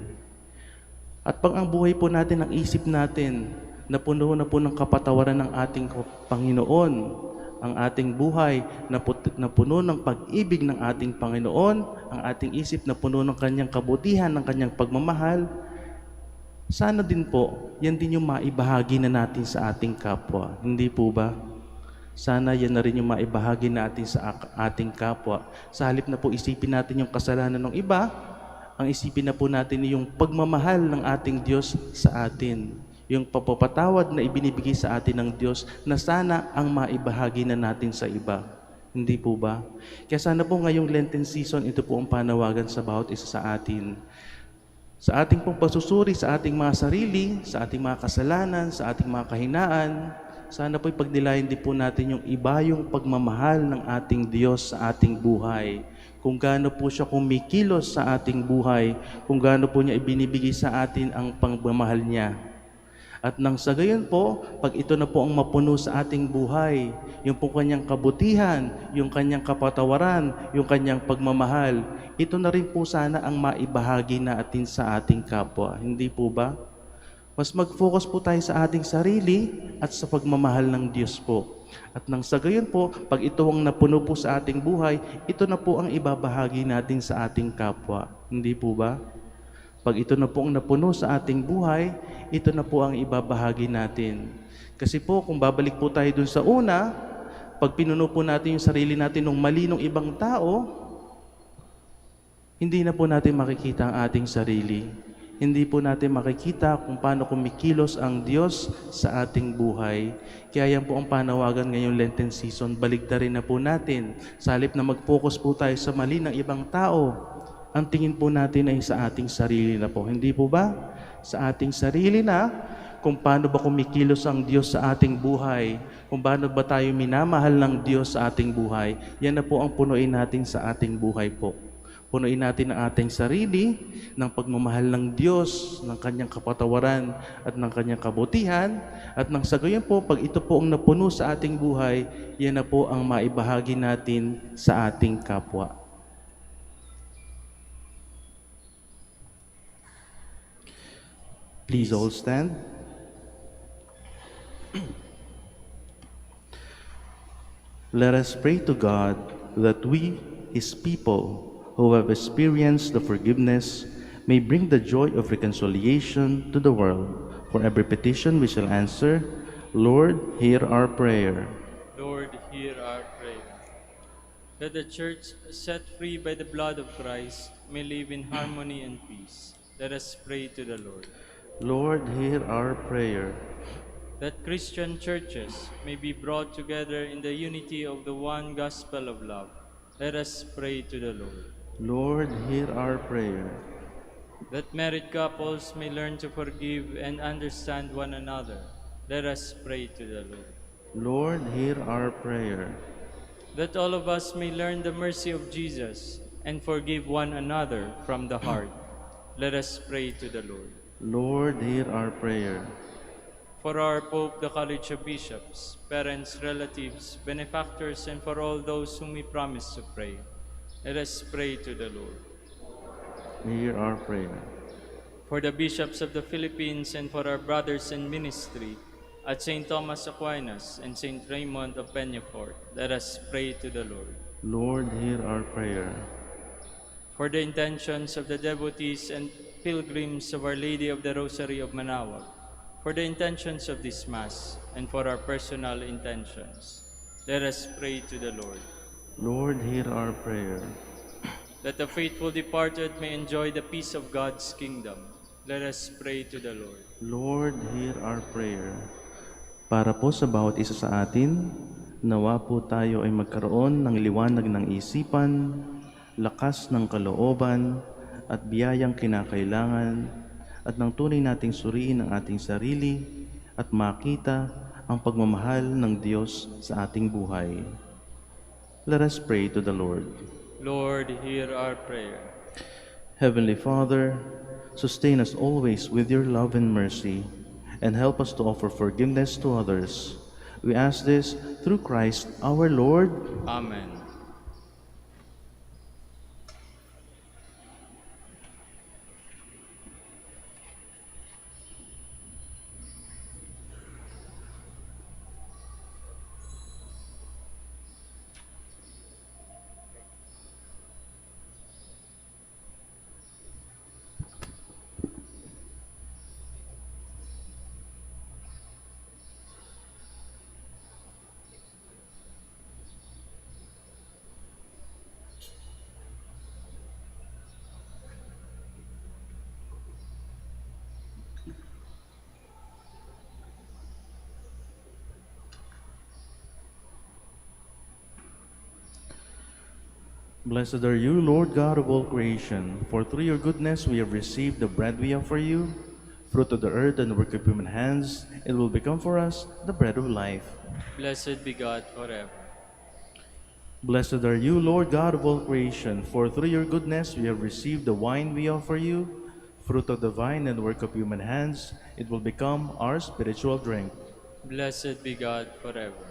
At pag ang buhay po natin, ang isip natin, na puno ng kapatawaran ng ating Panginoon, ang ating buhay na puno ng pag-ibig ng ating Panginoon, ang ating isip na puno ng kanyang kabutihan, ng kanyang pagmamahal, sana din po, yan din yung maibahagi na natin sa ating kapwa. Hindi po ba? Sana yan na rin yung maibahagi natin sa ating kapwa. Sa halip na po isipin natin yung kasalanan ng iba, ang isipin na po natin yung pagmamahal ng ating Diyos sa atin. Yung papapatawad na ibinibigay sa atin ng Diyos na sana ang maibahagi na natin sa iba. Hindi po ba? Kaya sana po ngayong Lenten season, ito po ang panawagan sa bawat isa sa atin. Sa ating pong pagsusuri sa ating mga sarili, sa ating mga kasalanan, sa ating mga kahinaan, sana po'y pagnilayan din po natin yung iba yung pagmamahal ng ating Diyos sa ating buhay. Kung gaano po siya kumikilos sa ating buhay, kung gaano po niya ibinibigay sa atin ang pagmamahal niya. At nang sa gayon po, pag ito na po ang mapuno sa ating buhay, yung po kanyang kabutihan, yung kanyang kapatawaran, yung kanyang pagmamahal, ito na rin po sana ang maibahagi natin sa ating kapwa. Hindi po ba? Mas mag-focus po tayo sa ating sarili at sa pagmamahal ng Diyos po. At nang sa gayon po, pag ito ang napuno po sa ating buhay, ito na po ang ibabahagi natin sa ating kapwa. Hindi po ba? Pag ito na po ang napuno sa ating buhay, ito na po ang ibabahagi natin. Kasi po, kung babalik po tayo dun sa una, pag pinuno po natin yung sarili natin ng mali ng ibang tao, hindi na po natin makikita ang ating sarili. Hindi po natin makikita kung paano kumikilos ang Diyos sa ating buhay. Kaya yan po ang panawagan ngayong Lenten season. Baligtarin na po natin. Sa halip na mag-focus po tayo sa mali ng ibang tao, ang tingin po natin ay sa ating sarili na po. Hindi po ba? Sa ating sarili na, kung paano ba kumikilos ang Diyos sa ating buhay, kung paano ba tayo minamahal ng Diyos sa ating buhay, yan na po ang punuin natin sa ating buhay po. Punuin natin ang ating sarili ng pagmamahal ng Diyos, ng kanyang kapatawaran at ng kanyang kabutihan. At nang sa gayon po, pag ito po ang napuno sa ating buhay, yan na po ang maibahagi natin sa ating kapwa. Please all stand. Let us pray to God that we, His people, who have experienced the forgiveness, may bring the joy of reconciliation to the world. For every petition we shall answer, Lord, hear our prayer. Lord, hear our prayer. That the Church, set free by the blood of Christ, may live in harmony and peace. Let us pray to the Lord. Lord, hear our prayer. That Christian churches may be brought together in the unity of the one gospel of love. Let us pray to the Lord. Lord, hear our prayer. That married couples may learn to forgive and understand one another. Let us pray to the Lord. Lord, hear our prayer. That all of us may learn the mercy of Jesus and forgive one another from the heart. Let us pray to the Lord. Lord, hear our prayer. For our Pope, the College of Bishops, parents, relatives, benefactors, and for all those whom we promise to pray, let us pray to the Lord. Hear our prayer. For the bishops of the Philippines and for our brothers in ministry at St. Thomas Aquinas and St. Raymond of Peñafort, let us pray to the Lord. Lord, hear our prayer. For the intentions of the devotees and pilgrims of Our Lady of the Rosary of Manaoag, for the intentions of this Mass, and for our personal intentions, let us pray to the Lord. Lord, hear our prayer. That the faithful departed may enjoy the peace of God's kingdom, let us pray to the Lord. Lord, hear our prayer. Para po sa bawat isa sa atin, nawa po tayo ay magkaroon ng liwanag ng isipan, lakas ng kalooban, at biyayang kinakailangan, at ng tunay nating suriin ang ating sarili at makita ang pagmamahal ng Diyos sa ating buhay. Let us pray to the Lord. Lord, hear our prayer. Heavenly Father, sustain us always with your love and mercy, and help us to offer forgiveness to others. We ask this through Christ our Lord. Amen. Blessed are you, Lord God of all creation, for through your goodness we have received the bread we offer you, fruit of the earth and the work of human hands. It will become for us the bread of life. Blessed be God forever. Blessed are you, Lord God of all creation, for through your goodness we have received the wine we offer you, fruit of the vine and work of human hands, it will become our spiritual drink. Blessed be God forever.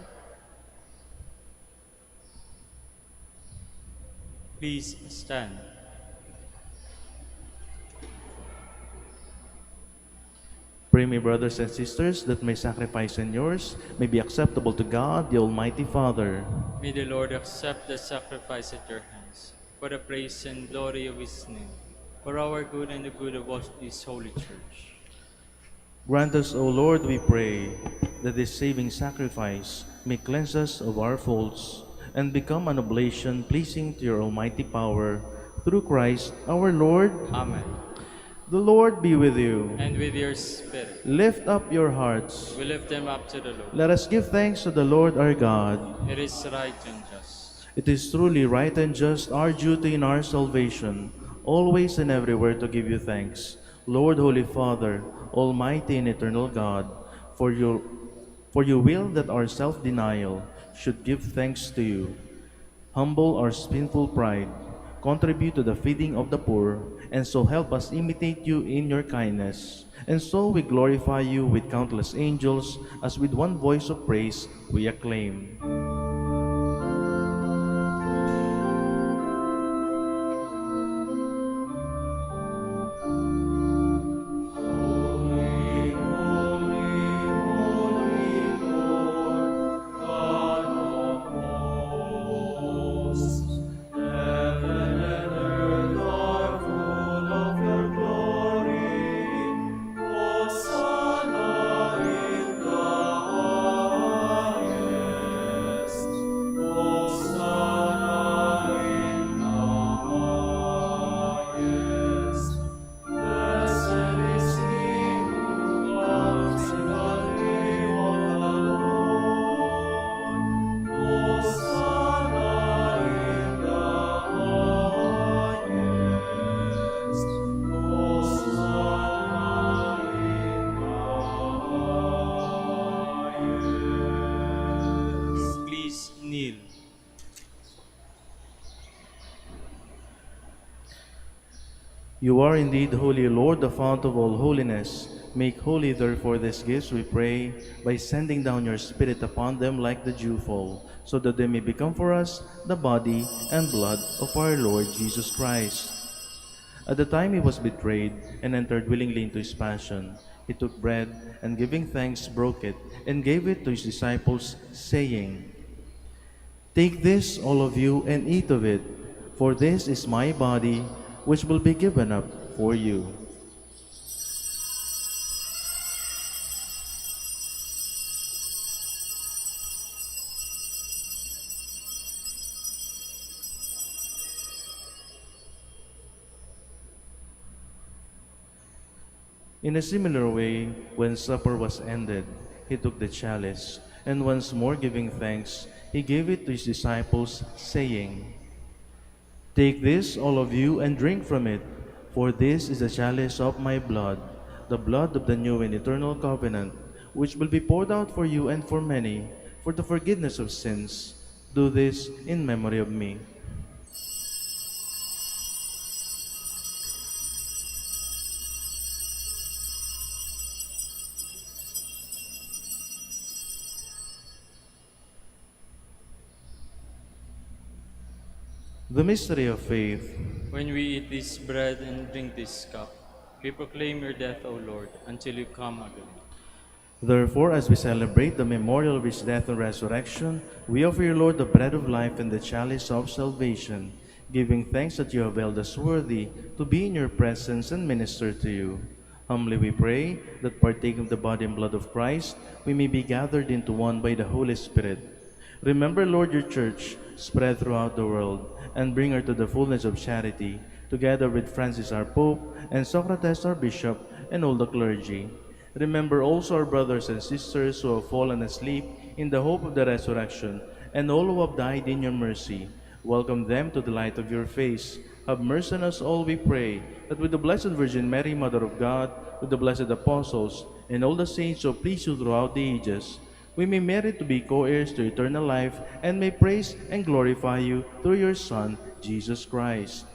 Please stand. Pray, my brothers and sisters, that my sacrifice and yours may be acceptable to God, the Almighty Father. May the Lord accept the sacrifice at your hands, for the praise and glory of his name, for our good and the good of all his holy church. Grant us, O Lord, we pray, that this saving sacrifice may cleanse us of our faults and become an oblation pleasing to your almighty power, through Christ our Lord. Amen. The Lord be with you. And with your spirit, Lift up your hearts. we lift them up to the Lord. Let us give thanks to the Lord our God. It is right and just. It is truly right and just, our duty in our salvation, always and everywhere to give you thanks, Lord, Holy Father, Almighty and eternal God, for you will that our self-denial should give thanks to you, humble our sinful pride, contribute to the feeding of the poor, and so help us imitate you in your kindness. And so we glorify you with countless angels, as with one voice of praise we acclaim. Please kneel. You are indeed holy, Lord, the fount of all holiness. Make holy, therefore, these gifts, we pray, by sending down your Spirit upon them like the dewfall, so that they may become for us the body and blood of our Lord Jesus Christ. At the time he was betrayed and entered willingly into his passion, he took bread and, giving thanks, broke it and gave it to his disciples, saying, "Take this, all of you, and eat of it, for this is my body, which will be given up for you." In a similar way, when supper was ended, he took the chalice, and once more giving thanks, he gave it to his disciples, saying, "Take this, all of you, and drink from it, for this is the chalice of my blood, the blood of the new and eternal covenant, which will be poured out for you and for many, for the forgiveness of sins. Do this in memory of me." The mystery of faith. When we eat this bread and drink this cup, we proclaim your death, O Lord, until you come again. Therefore, as we celebrate the memorial of his death and resurrection, we offer you, Lord, the bread of life and the chalice of salvation, giving thanks that you have held us worthy to be in your presence and minister to you. Humbly we pray that, partaking of the body and blood of Christ, we may be gathered into one by the Holy Spirit. Remember, Lord, your church spread throughout the world, and bring her to the fullness of charity, together with Francis our Pope, and Socrates our Bishop, and all the clergy. Remember also our brothers and sisters who have fallen asleep in the hope of the resurrection, and all who have died in your mercy. Welcome them to the light of your face. Have mercy on us all, we pray, that with the Blessed Virgin Mary, Mother of God, with the blessed apostles, and all the saints who please you throughout the ages, we may merit to be co-heirs to eternal life, and may praise and glorify you through your Son, Jesus Christ.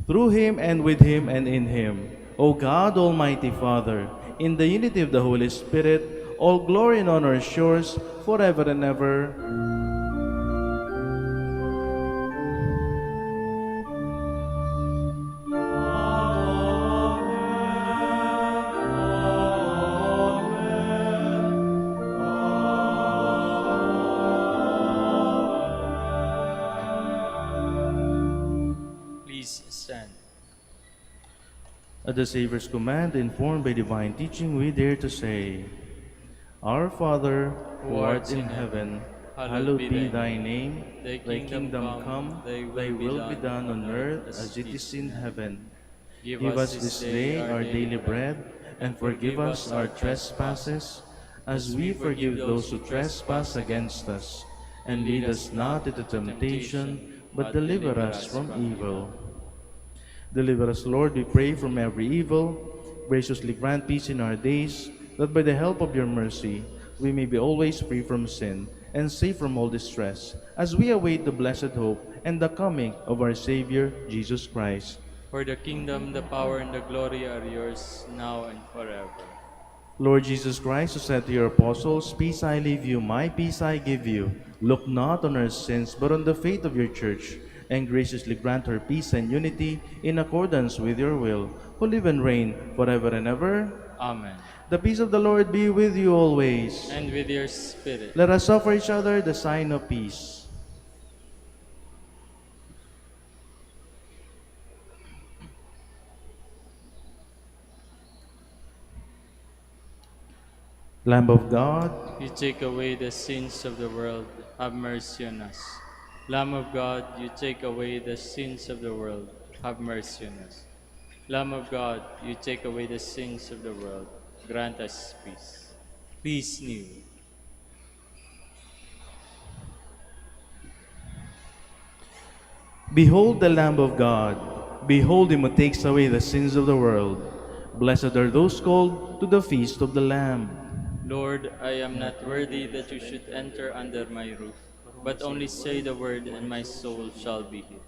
through him and with him and in him. O God, Almighty Father, in the unity of the Holy Spirit, all glory and honor is yours forever and ever. Please stand. At the Savior's command, informed by divine teaching, we dare to say, Our Father, who art in heaven, hallowed be thy name. Thy kingdom come, thy will be done on earth as it is in heaven. Give us this day our daily bread, and forgive us our trespasses, as we forgive those who trespass against us. And lead us not into temptation, but deliver us from evil. Deliver us, Lord, we pray, from every evil. Graciously grant peace in our days, that by the help of your mercy we may be always free from sin and safe from all distress, as we await the blessed hope and the coming of our Savior, Jesus Christ. For the kingdom, the power, and the glory are yours, now and forever. Lord Jesus Christ, who said to your apostles, Peace I leave you, my peace I give you, look not on our sins, but on the faith of your church, and graciously grant her peace and unity in accordance with your will, who live and reign forever and ever. Amen. The peace of the Lord be with you always. And with your spirit. Let us offer each other the sign of peace. Lamb of God, You take away the sins of the world, have mercy on us. Lamb of God, you take away the sins of the world, have mercy on us. Lamb of God, you take away the sins of the world, grant us peace. Please kneel. behold the Lamb of God. Behold him who takes away the sins of the world. Blessed are those called to the feast of the Lamb. Lord, I am not worthy that you should enter under my roof, but only say the word and my soul shall be healed.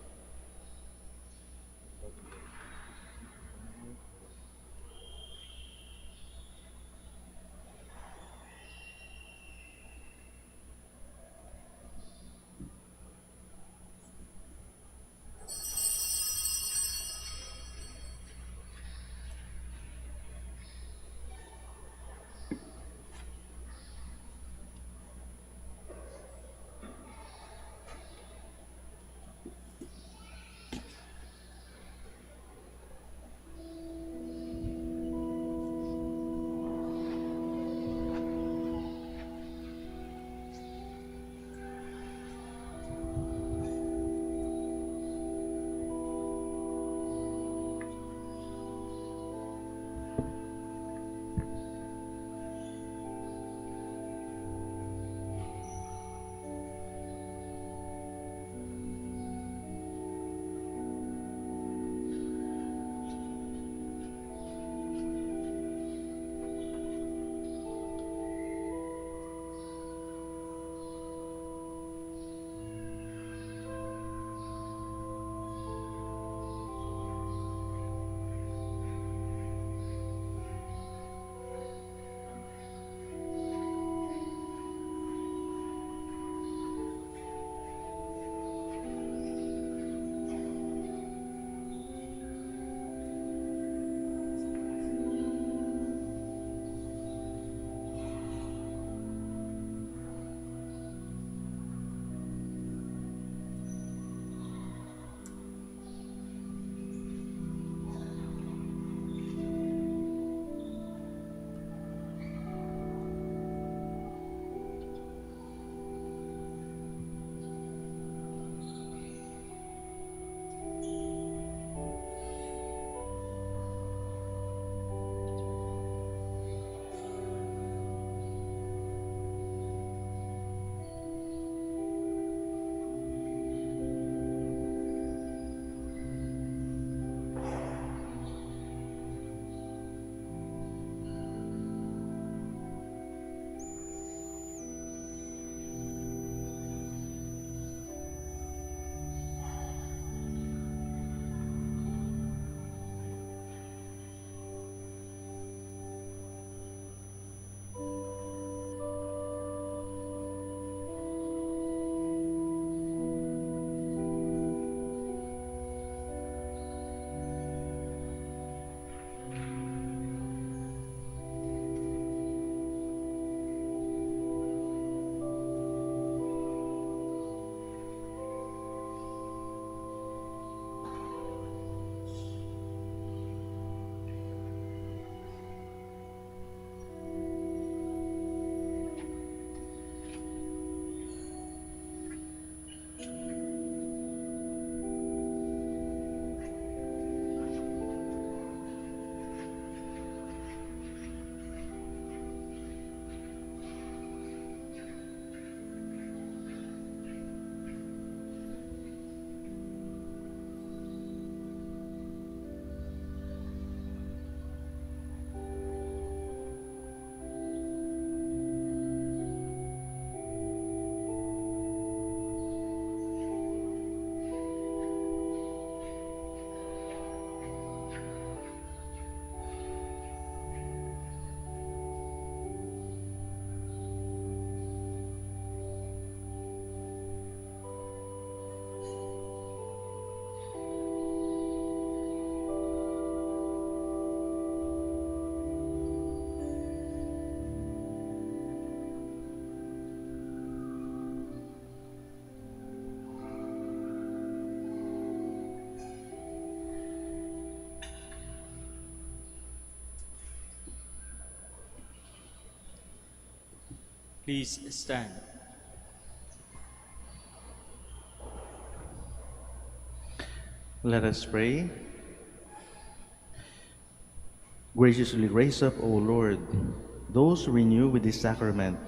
Please stand. Let us pray. Graciously raise up, O Lord, those who renew with this sacrament,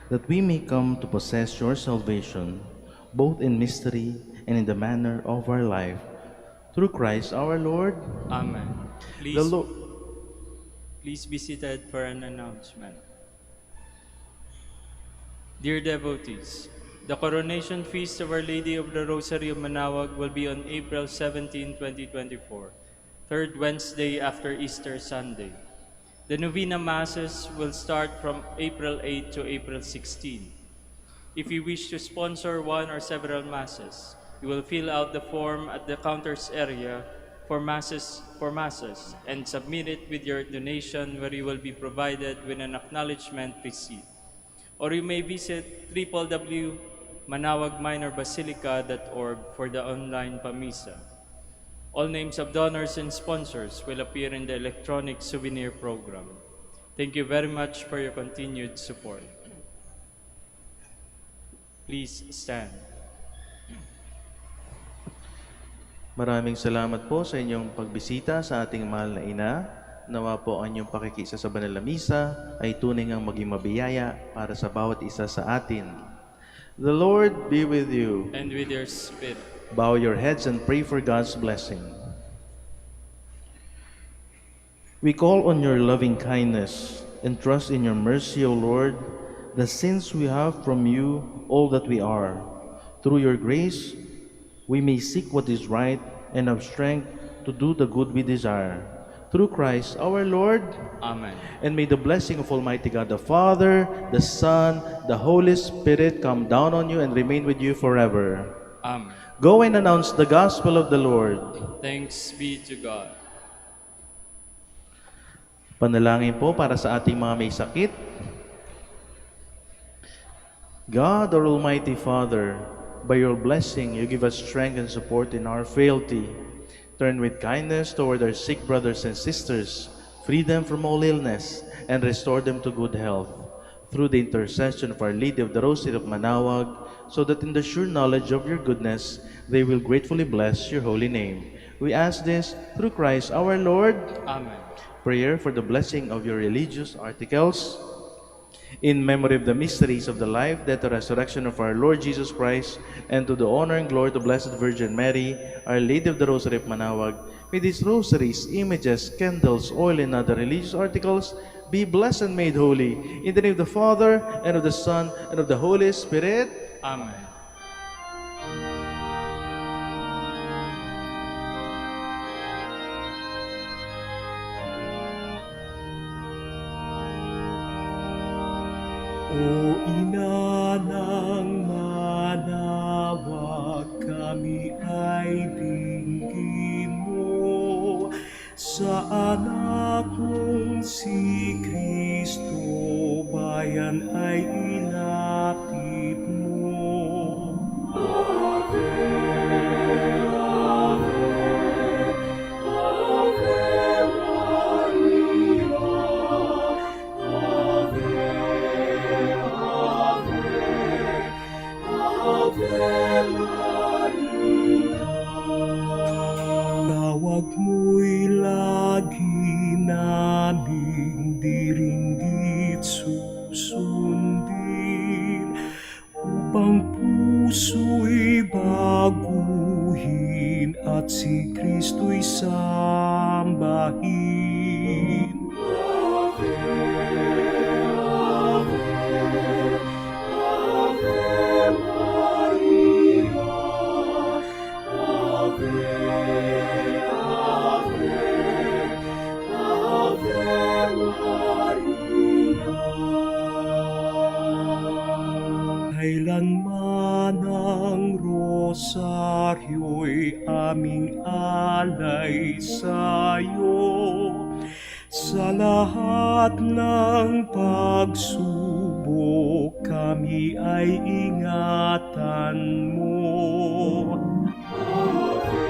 that we may come to possess your salvation, both in mystery and in the manner of our life. Through Christ our Lord. Amen. The Lord. Please be seated for an announcement. Dear devotees, the coronation feast of Our Lady of the Rosary of Manaoag will be on April 17, 2024, third Wednesday after Easter Sunday. The Novena Masses will start from April 8 to April 16. If you wish to sponsor one or several Masses, you will fill out the form at the counters area for masses and submit it with your donation, where you will be provided with an acknowledgement receipt. Or you may visit www.manaoagminorbasilica.org for the online pamisa. All names of donors and sponsors will appear in the electronic souvenir program. Thank you very much for your continued support. Please stand. Maraming salamat po sa inyong pagbisita sa ating mahal na ina. Nawa po ang inyong pakikisa sa banal na misa ay tunay ngang maging mabiyaya para sa bawat isa sa atin. The Lord be with you. And with your spirit. Bow your heads and pray for God's blessing. We call on your loving kindness and trust in your mercy, O Lord, that since we have from you all that we are, through your grace, we may seek what is right and have strength to do the good we desire. Through Christ our Lord. Amen. And may the blessing of Almighty God, the Father, the Son, the Holy Spirit come down on you and remain with you forever. Amen. Go and announce the gospel of the Lord. Thanks be to God. Panalangin po para sa ating mga may sakit. God, our Almighty Father, by your blessing, you give us strength and support in our frailty. Turn with kindness toward our sick brothers and sisters, free them from all illness, and restore them to good health. Through the intercession of Our Lady of the Rosary of Manaoag, so that in the sure knowledge of your goodness, they will gratefully bless your holy name. We ask this through Christ our Lord. Amen. Prayer for the blessing of your religious articles. In memory of the mysteries of the life, death, and resurrection of our Lord Jesus Christ, and to the honor and glory of the Blessed Virgin Mary, Our Lady of the Rosary of Manaoag, may these rosaries, images, candles, oil, and other religious articles be blessed and made holy. In the name of the Father, and of the Son, and of the Holy Spirit. Amen. O Ina ng Manaoag, kami ay dinggin mo. Sa anak mong si Kristo, bayan ay ilapit mo. Ave, Ave, Ave Maria, Ave, Ave Maria. Tawag mo'y lagi naming diringgit susundin, upang puso'y baguhin at si Kristo'y sambahin. Ave, Ave, Ave Maria, Ave, Ave, Ave Maria. Kailanman ang rosaryo'y aming alay sa'yo, sa lahat ng pagsubok kami ay ingatan mo. Ave,